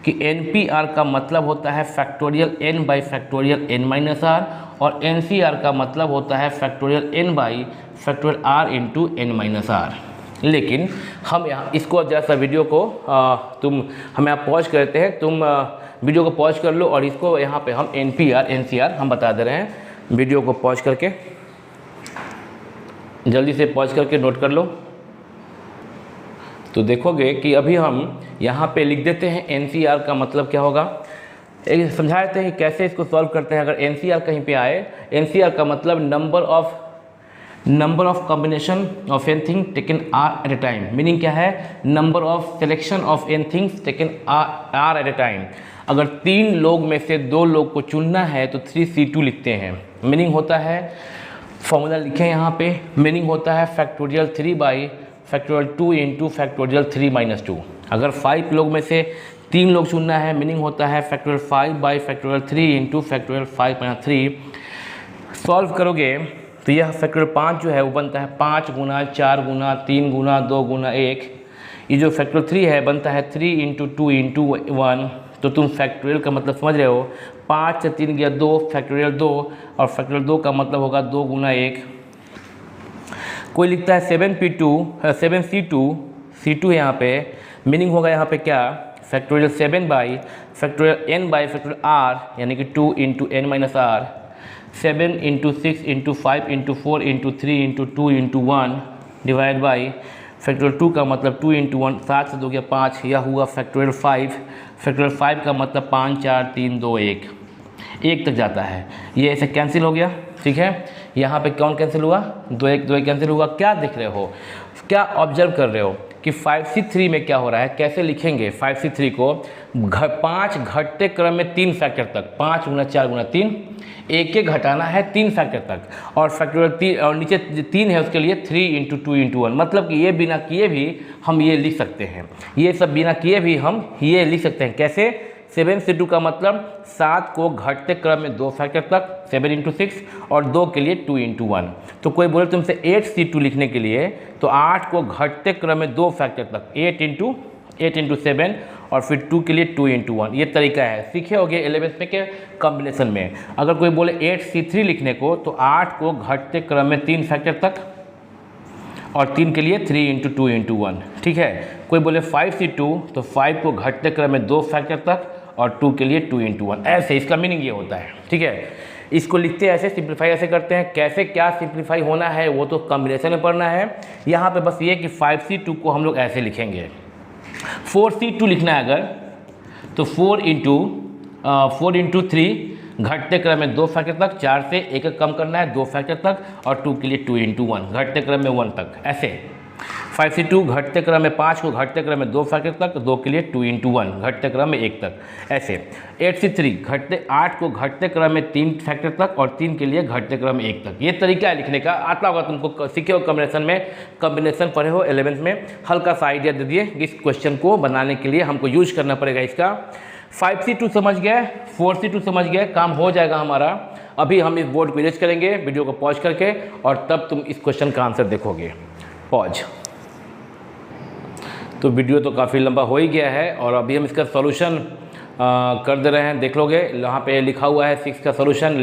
कि NPR का मतलब होता है factorial n by factorial n minus r, और NCR का मतलब होता है factorial n by factorial r into n minus r. लेकिन हम यहाँ इसको जरा सा वीडियो को हम यहाँ पॉज करते हैं, तुम वीडियो को पॉज कर लो और इसको यहाँ पे हम NPR NCR हम बता दे रहे हैं। वीडियो को पॉज करके जल्दी से पॉज करके नोट कर लो। तो देखोगे कि अभी हम यहाँ पे लिख देते हैं NCR का मतलब क्या होगा। एक समझा देते हैं कैसे इसको सॉल्व करते हैं। अगर NCR कहीं पे आए, NCR का मतलब number of combination of n thing taken r at a time. Meaning क्या है, number of selection of n things taken r at a time. अगर 3 लोग में से 2 लोग को चुनना है तो 3C2 लिखते हैं। मीनिंग होता है, फॉर्मूला लिखें यहाँ पे, मीनिंग होता है factorial 3 by factorial 2 into factorial 3 minus 2। अगर 5 लोग में से 3 लोग चुनना है, मीनिंग होता है factorial 5 by factorial 3 into factorial 5 minus 3। Solve करोगे तो यह फैक्टोरियल 5 जो है वो बनता है 5 गुना 4 गुना 3 गुना 2 गुना 1। ये जो फैक्टोरियल 3 है बनता है 3 इंटू 2 इंटू 1। तो तुम फैक्टोरियल का मतलब समझ रहे हो, 5 से 3 गया 2, फैक्टोरियल 2, और फैक्टोरियल 2 का मतलब होगा 2 गुना 1। कोई लिखता है 7C2 C2 है यहाँ पे, मीनिंग होगा यहाँ पे क्या, factorial 7 by factorial n by factorial r यानी कि 2 into n minus r. 7 into 6 into 5 into 4 into 3 into 2 into 1 divide by factorial 2 का मतलब 2 इंटू 1, 7 से 2 गया 5, यह हुआ फैक्टोरियल 5। फैक्टोरियल 5 का मतलब 5 4 3 2 1 तक जाता है। ये ऐसे कैंसिल हो गया, ठीक है। यहाँ पे कौन कैंसिल हुआ, 2 1 कैंसिल हुआ। क्या देख रहे हो, क्या ऑब्जर्व कर रहे हो कि 5C3 में क्या हो रहा है, कैसे लिखेंगे 5C3 को। 5 घटते क्रम में 3 फैक्टर तक, 5 गुना 4 गुना 3, एक घटाना है 3 फैक्टर तक, और फैक्टोरियल 3 और नीचे 3 है उसके लिए 3 इंटू 2 इंटू 1। मतलब कि ये बिना किए भी हम ये लिख सकते हैं, ये सब बिना किए भी हम ये लिख सकते हैं। कैसे, 7C2 का मतलब 7 को घटते क्रम में 2 फैक्टर तक, 7 इंटू 6, और 2 के लिए 2 इंटू 1। तो कोई बोले तुमसे 8C2 लिखने के लिए, तो 8 को घटते क्रम में 2 फैक्टर तक, 8 इंटू 7, और फिर 2 के लिए 2 इंटू 1। ये तरीका है, सीखे होगे 11th में के कॉम्बिनेशन में। अगर कोई बोले 8C3 लिखने को, तो 8 को घटते क्रम में 3 फैक्टर तक, और 3 के लिए 3 इंटू 2 इंटू 1, ठीक है। कोई बोले 5C2, तो 5 को घटते क्रम में 2 फैक्टर तक, और 2 के लिए 2 इंटू 1। ऐसे इसका मीनिंग ये होता है, ठीक है। इसको लिखते हैं ऐसे, सिंप्लीफाई ऐसे करते हैं। कैसे क्या सिंप्लीफाई होना है वो तो कॉम्बिनेशन में पढ़ना है। यहाँ पे बस ये कि 5C2 को हम लोग ऐसे लिखेंगे। 4C2 लिखना है अगर, तो 4 इंटू 3 घटते क्रम में 2 फैक्टर तक, 4 से 1 कम करना है 2 फैक्टर तक, और 2 के लिए 2 इंटू 1 घटते क्रम में 1 तक। ऐसे 5C2 घटते क्रम में 5 को घटते क्रम में 2 फैक्टर तक, 2 के लिए 2 इंटू 1 घटते क्रम में 1 तक। ऐसे 8C3 8 को घटते क्रम में 3 फैक्टर तक, और 3 के लिए घटते क्रम में 1 तक। ये तरीका है लिखने का, आता होगा तुमको, सीखे हो कॉम्बिनेशन में, कॉम्बिनेशन पढ़े हो 11th में। हल्का सा आइडिया दे दिए, इस क्वेश्चन को बनाने के लिए हमको यूज करना पड़ेगा इसका। 5C2 समझ गए, 4C2 समझ गए, काम हो जाएगा हमारा। अभी हम इस बोर्ड को इरेज करेंगे वीडियो को पॉज करके, और तब तुम इस क्वेश्चन का आंसर देखोगे। पॉज। तो वीडियो तो काफ़ी लंबा हो ही गया है, और अभी हम इसका सॉल्यूशन कर दे रहे हैं, देख लोगे। यहाँ पे लिखा हुआ है 6 का solution.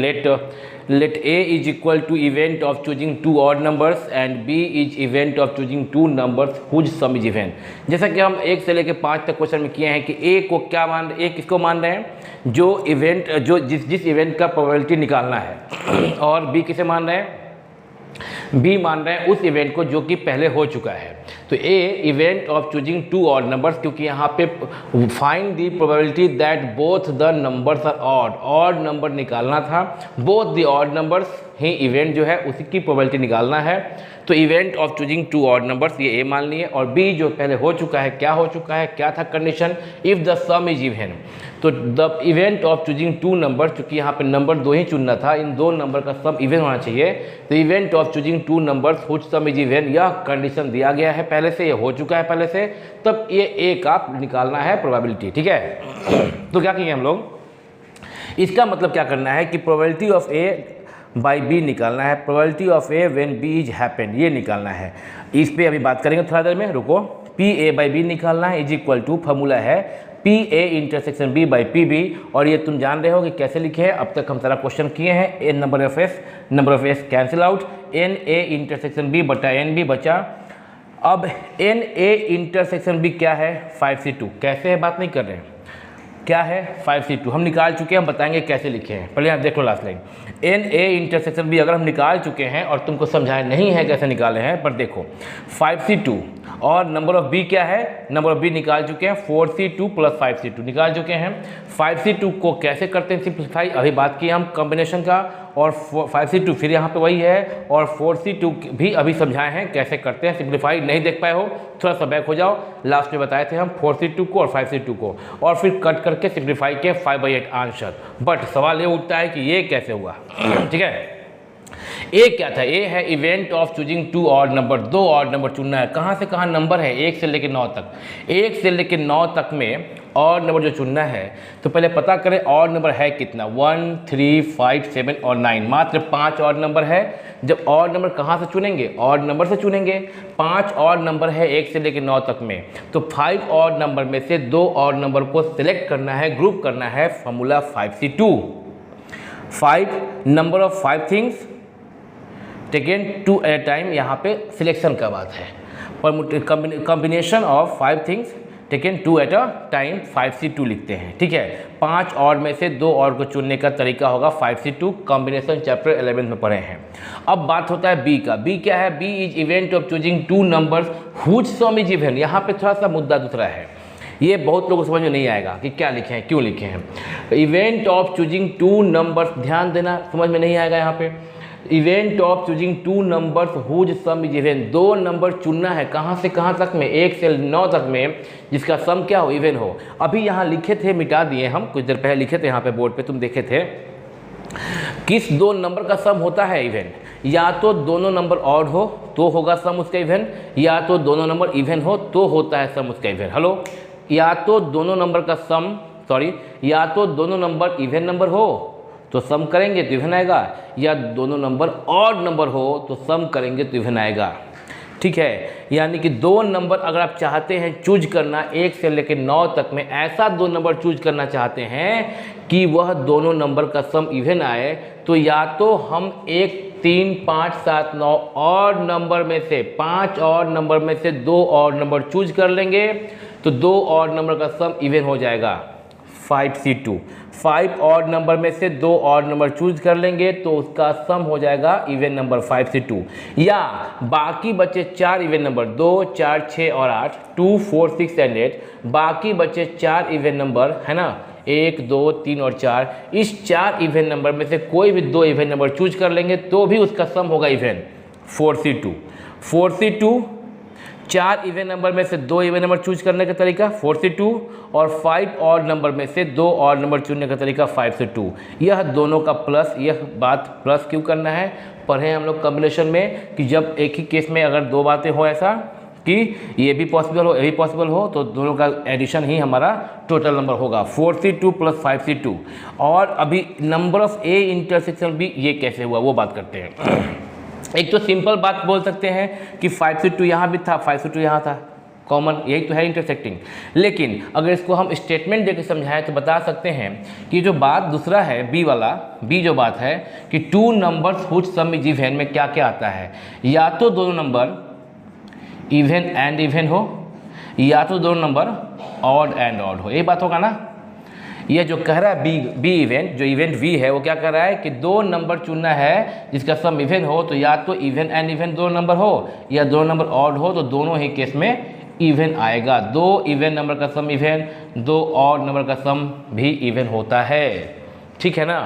Let A is equal to event of choosing 2 odd numbers and B is event of choosing 2 numbers whose sum is even. जैसा कि हम 1 से लेकर 5 तक क्वेश्चन में किए हैं कि A को क्या A किसको मान रहे हैं, जो इवेंट जो जिस इवेंट का प्रोबेबिलिटी निकालना है, और B किसे मान रहे हैं, B मान रहे हैं उस इवेंट को जो कि पहले हो चुका है। तो A event of choosing 2 odd numbers, क्योंकि यहाँ पे find the probability that both the numbers are odd number निकालना था। बोथ द ऑड नंबर्स ही इवेंट जो है उसी की प्रोबेबिलिटी निकालना है। तो event of choosing two odd numbers, ये ए मान लिए, और बी जो पहले हो चुका है, क्या हो चुका है, क्या था condition, if the sum is even. तो the event of choosing two number, चूंकि यहाँ पे नंबर दो ही चुनना था, इन दो नंबर का सम इवन होना चाहिए। तो event of choosing two numbers which sum is even, यह कंडीशन दिया गया है पहले से, ये हो चुका है पहले से, तब ये ए का निकालना है प्रोबेबिलिटी। ठीक है, तो क्या किए हम लोग, इसका मतलब क्या करना है कि probability of A by B निकालना है, probability of A when B is happened ये निकालना है। इस पे अभी बात करेंगे थोड़ा देर में, रुको। पी ए बाई बी निकालना है इज इक्वल टू, फॉर्मूला है P A intersection B by P B, और ये तुम जान रहे हो कि कैसे लिखे हैं, अब तक हम सारा क्वेश्चन किए हैं। N number of S cancel out, n A intersection B बटा एन बी बचा। अब एन ए इंटरसेक्शन बी क्या है, 5C2, कैसे है बात नहीं कर रहे हैं, क्या है 5C2 हम निकाल चुके हैं, हम बताएंगे कैसे लिखे हैं। पहले आप देख लो last line, n A intersection B अगर हम निकाल चुके हैं और तुमको समझाया नहीं है कैसे निकाले हैं, पर देखो 5C2 और नंबर ऑफ बी क्या है, नंबर ऑफ बी निकाल चुके हैं, 4C2 प्लस 5C2 निकाल चुके हैं। 5C2 को कैसे करते हैं सिंप्लीफाई, अभी बात की हम कॉम्बिनेशन का, और 5C2 फिर यहाँ पे वही है, और 4C2 भी अभी समझाए हैं कैसे करते हैं सिंप्लीफाई। नहीं देख पाए हो थोड़ा सा बैक हो जाओ, लास्ट में बताए थे हम 4C2 को और 5C2 को, और फिर कट करके सिंप्लीफाई के 5/8 आंसर। बट सवाल ये उठता है कि ये कैसे हुआ। ठीक है, ए क्या था, ए है event of choosing two odd number, दो ऑड नंबर चुनना है। कहाँ से कहाँ नंबर है, 1 से लेकर 9 तक, 1 से लेकर 9 तक में ऑड नंबर जो चुनना है, तो पहले पता करें ऑड नंबर है कितना, 1, 3, 5, 7 और 9, मात्र 5 ऑड नंबर है। जब ऑड नंबर कहाँ से चुनेंगे, ऑड नंबर से चुनेंगे। 5 ऑड नंबर है 1 से लेकर 9 तक में, तो 5 ऑड नंबर में से 2 ऑड नंबर को सिलेक्ट करना है, ग्रुप करना है, formula 5C2। 5 number of 5 things taken 2 at a time, यहाँ पे सिलेक्शन का बात है, पर combination of 5 things taken 2 at a time 5C2 लिखते हैं। ठीक है, 5 ऑड में से 2 ऑड को चुनने का तरीका होगा 5C2, कॉम्बिनेशन चैप्टर 11 में पढ़े हैं। अब बात होता है बी का, बी क्या है, B is event of choosing two numbers which sum is even. यहाँ पे थोड़ा सा मुद्दा दूसरा है, ये बहुत लोगों को समझ में नहीं आएगा कि क्या लिखे हैं, क्यों लिखे हैं। Event of choosing two numbers, ध्यान देना, समझ में नहीं आएगा यहाँ पे। Event of choosing two numbers which sum is even, 2 number चुनना है, कहाँ से कहाँ तक में, 1 से 9 तक में, जिसका सम क्या हो, इवन हो। अभी यहाँ लिखे थे, मिटा दिए हम, कुछ देर पहले लिखे थे यहाँ पे बोर्ड पे, तुम देखे थे, किस 2 नंबर का सम होता है इवन, या तो दोनों नंबर ऑड हो तो होगा सम उसका इवन, या तो दोनों नंबर इवन हो तो होता है सम उसका इवन। हेलो, या तो दोनों नंबर का सम, सॉरी, या तो दोनों नंबर इवन नंबर हो तो सम करेंगे तो इवन आएगा, या दोनों नंबर ऑड नंबर हो तो सम करेंगे तो इवन आएगा। ठीक है, यानी कि 2 नंबर अगर आप चाहते हैं चूज करना 1 से लेकर 9 तक में, ऐसा 2 नंबर चूज करना चाहते हैं कि वह दोनों नंबर का सम इवन आए, तो या तो हम 1, 3, 5, 7, 9 ऑड नंबर में से, 5 ऑड नंबर में से 2 ऑड नंबर चूज कर लेंगे, तो 2 ऑड नंबर का सम इवन हो जाएगा 5C2। 5 ऑड नंबर में से 2 ऑड नंबर चूज कर लेंगे तो उसका सम हो जाएगा इवन नंबर 5C2, या बाकी बचे 4 इवन नंबर, 2, 4, 6 और 8, 2, 4, 6 एंड 8, बाकी बचे 4 इवन नंबर है ना, 1, 2, 3 और 4, इस 4 इवन नंबर में से कोई भी 2 इवन नंबर चूज कर लेंगे तो भी उसका सम होगा even 4C2। 4C2, 4 even number में से 2 इवन नंबर चूज करने का तरीका 4C2, और 5 ऑड नंबर में से 2 ऑड नंबर चुनने का तरीका 5C2। यह दोनों का प्लस, यह बात प्लस क्यों करना है, पढ़े हम लोग कॉम्बिनेशन में कि जब एक ही केस में अगर 2 बातें हो, ऐसा कि ये भी पॉसिबल हो, ये भी पॉसिबल हो, तो दोनों का एडिशन ही हमारा टोटल नंबर होगा 4C2 प्लस 5C2। और अभी नंबर ऑफ ए इंटरसेक्शन भी ये कैसे हुआ वो बात करते हैं। एक तो सिंपल बात बोल सकते हैं कि 5C2 यहाँ भी था, 5C2 यहाँ था, कॉमन, यही तो है इंटरसेक्टिंग। लेकिन अगर इसको हम स्टेटमेंट देकर समझाएं तो बता सकते हैं कि जो बात दूसरा है बी वाला, बी जो बात है कि 2 numbers which sum is even में क्या क्या आता है, या तो दोनों नंबर इवन एंड इवन हो, या तो दोनों नंबर ऑड एंड ऑड हो, यही बात होगा ना। यह जो कह रहा है बी इवेंट, जो इवेंट वी है, वो क्या कह रहा है कि 2 नंबर चुनना है जिसका सम इवन हो, तो या तो इवन एंड इवन 2 नंबर हो, या 2 नंबर ऑड हो, तो दोनों ही केस में इवन आएगा। 2 इवन नंबर का सम इवन, 2 ऑड नंबर का सम भी इवन होता है। ठीक है ना,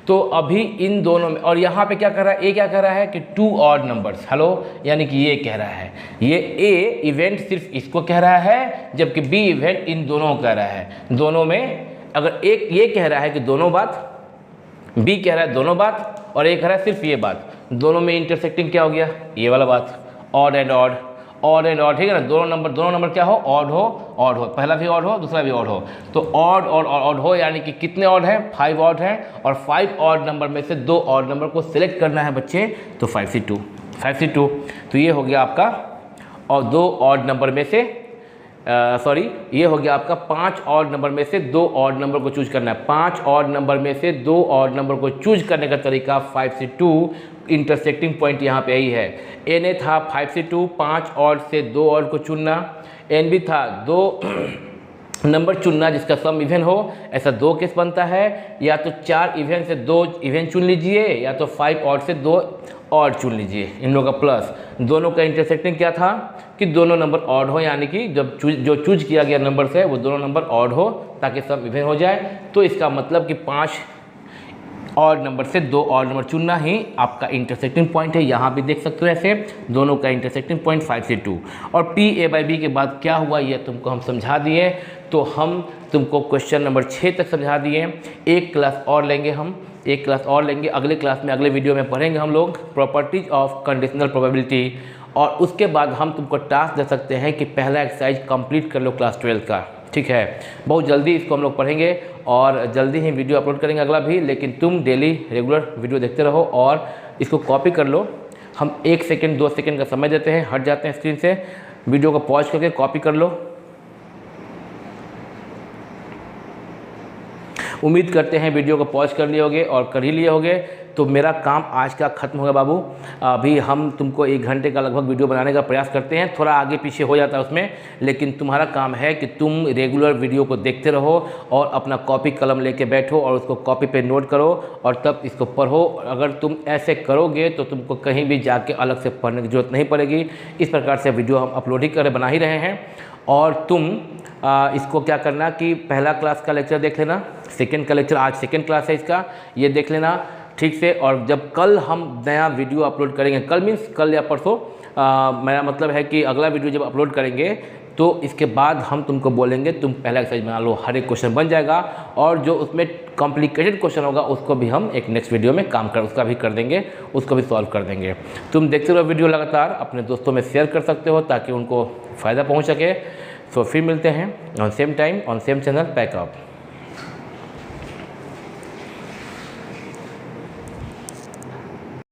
तो अभी इन दोनों में, और यहाँ पे क्या कर रहा है, ए क्या कर रहा है कि 2 ऑड नंबर्स, हेलो, यानी कि ये कह रहा है, ये ए इवेंट सिर्फ इसको कह रहा है, जबकि बी इवेंट इन दोनों को कह रहा है। दोनों में अगर एक ये कह रहा है कि दोनों बात, बी कह रहा है दोनों बात, और ए कह रहा है सिर्फ ये बात, दोनों में इंटरसेक्टिंग क्या हो गया, ये वाला बात, odd and odd, odd and odd, ठीक है ना। दोनों नंबर क्या हो, ऑड हो, ऑड हो, पहला भी ऑड हो, दूसरा भी ऑड हो, तो ऑड और ऑड हो, यानी कि कितने ऑड हैं, 5 ऑड हैं, और 5 ऑड नंबर में से 2 ऑड नंबर को सिलेक्ट करना है बच्चे, तो 5 से 2, तो ये हो गया आपका, और 2 ऑड नंबर में से ये हो गया आपका 5 ऑड नंबर में से 2 ऑड नंबर को चूज करना है। 5 ऑड नंबर में से 2 ऑड नंबर को चूज करने का तरीका 5 से 2, इंटरसेक्टिंग पॉइंट यहाँ पे यही है। एन ए था 5 से 2, 5 ऑड से 2 ऑड को चुनना, एन बी था 2 नंबर चुनना जिसका सम इवन हो, ऐसा 2 केस बनता है, या तो 4 इवन से 2 इवन चुन लीजिए, या तो 5 ऑड से 2 ऑड चुन लीजिए, इन लोगों का प्लस। दोनों का इंटरसेक्टिंग क्या था कि दोनों नंबर ऑड हो, यानी कि जब जो चूज किया गया नंबर से वो दोनों नंबर ऑड हो ताकि सम इवन हो जाए। तो इसका मतलब कि 5 ऑड नंबर से 2 ऑड नंबर चुनना ही आपका इंटरसेक्टिंग पॉइंट है। यहाँ भी देख सकते हो ऐसे दोनों का इंटरसेक्टिंग पॉइंट 5 से 2। और पी ए बाई बी के बाद क्या हुआ ये तुमको हम समझा दिए, तो हम तुमको क्वेश्चन नंबर 6 तक समझा दिए। एक क्लास और लेंगे हम, एक क्लास और लेंगे, अगले क्लास में अगले वीडियो में पढ़ेंगे हम लोग प्रॉपर्टीज ऑफ कंडीशनल प्रोबेबिलिटी, और उसके बाद हम तुमको टास्क दे सकते हैं कि पहला एक्सरसाइज कंप्लीट कर लो क्लास 12 का, ठीक है। बहुत जल्दी इसको हम लोग पढ़ेंगे और जल्दी ही वीडियो अपलोड करेंगे अगला भी, लेकिन तुम डेली रेगुलर वीडियो देखते रहो और इसको कॉपी कर लो। हम 1 सेकेंड 2 सेकेंड का समय देते हैं, हट जाते हैं स्क्रीन से, वीडियो को पॉज करके कॉपी कर लो। उम्मीद करते हैं वीडियो को पॉज कर लिए होगे और कर ही लिए होगे। तो मेरा काम आज का ख़त्म हो गया बाबू। अभी हम तुमको 1 घंटे का लगभग वीडियो बनाने का प्रयास करते हैं, थोड़ा आगे पीछे हो जाता है उसमें, लेकिन तुम्हारा काम है कि तुम रेगुलर वीडियो को देखते रहो और अपना कॉपी कलम लेके बैठो और उसको कॉपी पे नोट करो और तब इसको पढ़ो। अगर तुम ऐसे करोगे तो तुमको कहीं भी जाके अलग से पढ़ने की ज़रूरत नहीं पड़ेगी। इस प्रकार से वीडियो हम अपलोड ही बना ही रहे हैं। और तुम इसको क्या करना कि पहला क्लास का लेक्चर देख लेना, सेकेंड का लेक्चर, आज सेकेंड क्लास है इसका, ये देख लेना ठीक से। और जब कल हम नया वीडियो अपलोड करेंगे, कल मीन्स कल या परसों, मेरा मतलब है कि अगला वीडियो जब अपलोड करेंगे तो इसके बाद हम तुमको बोलेंगे तुम पहला एक्सरसाइज बना लो, हर एक क्वेश्चन बन जाएगा। और जो उसमें कॉम्प्लिकेटेड क्वेश्चन होगा उसको भी हम एक नेक्स्ट वीडियो में उसका भी कर देंगे, उसको भी सॉल्व कर देंगे। तुम देखते रहो वीडियो लगातार, अपने दोस्तों में शेयर कर सकते हो ताकि उनको फ़ायदा पहुँच सके। तो फिर मिलते हैं on same time on same channel pack up.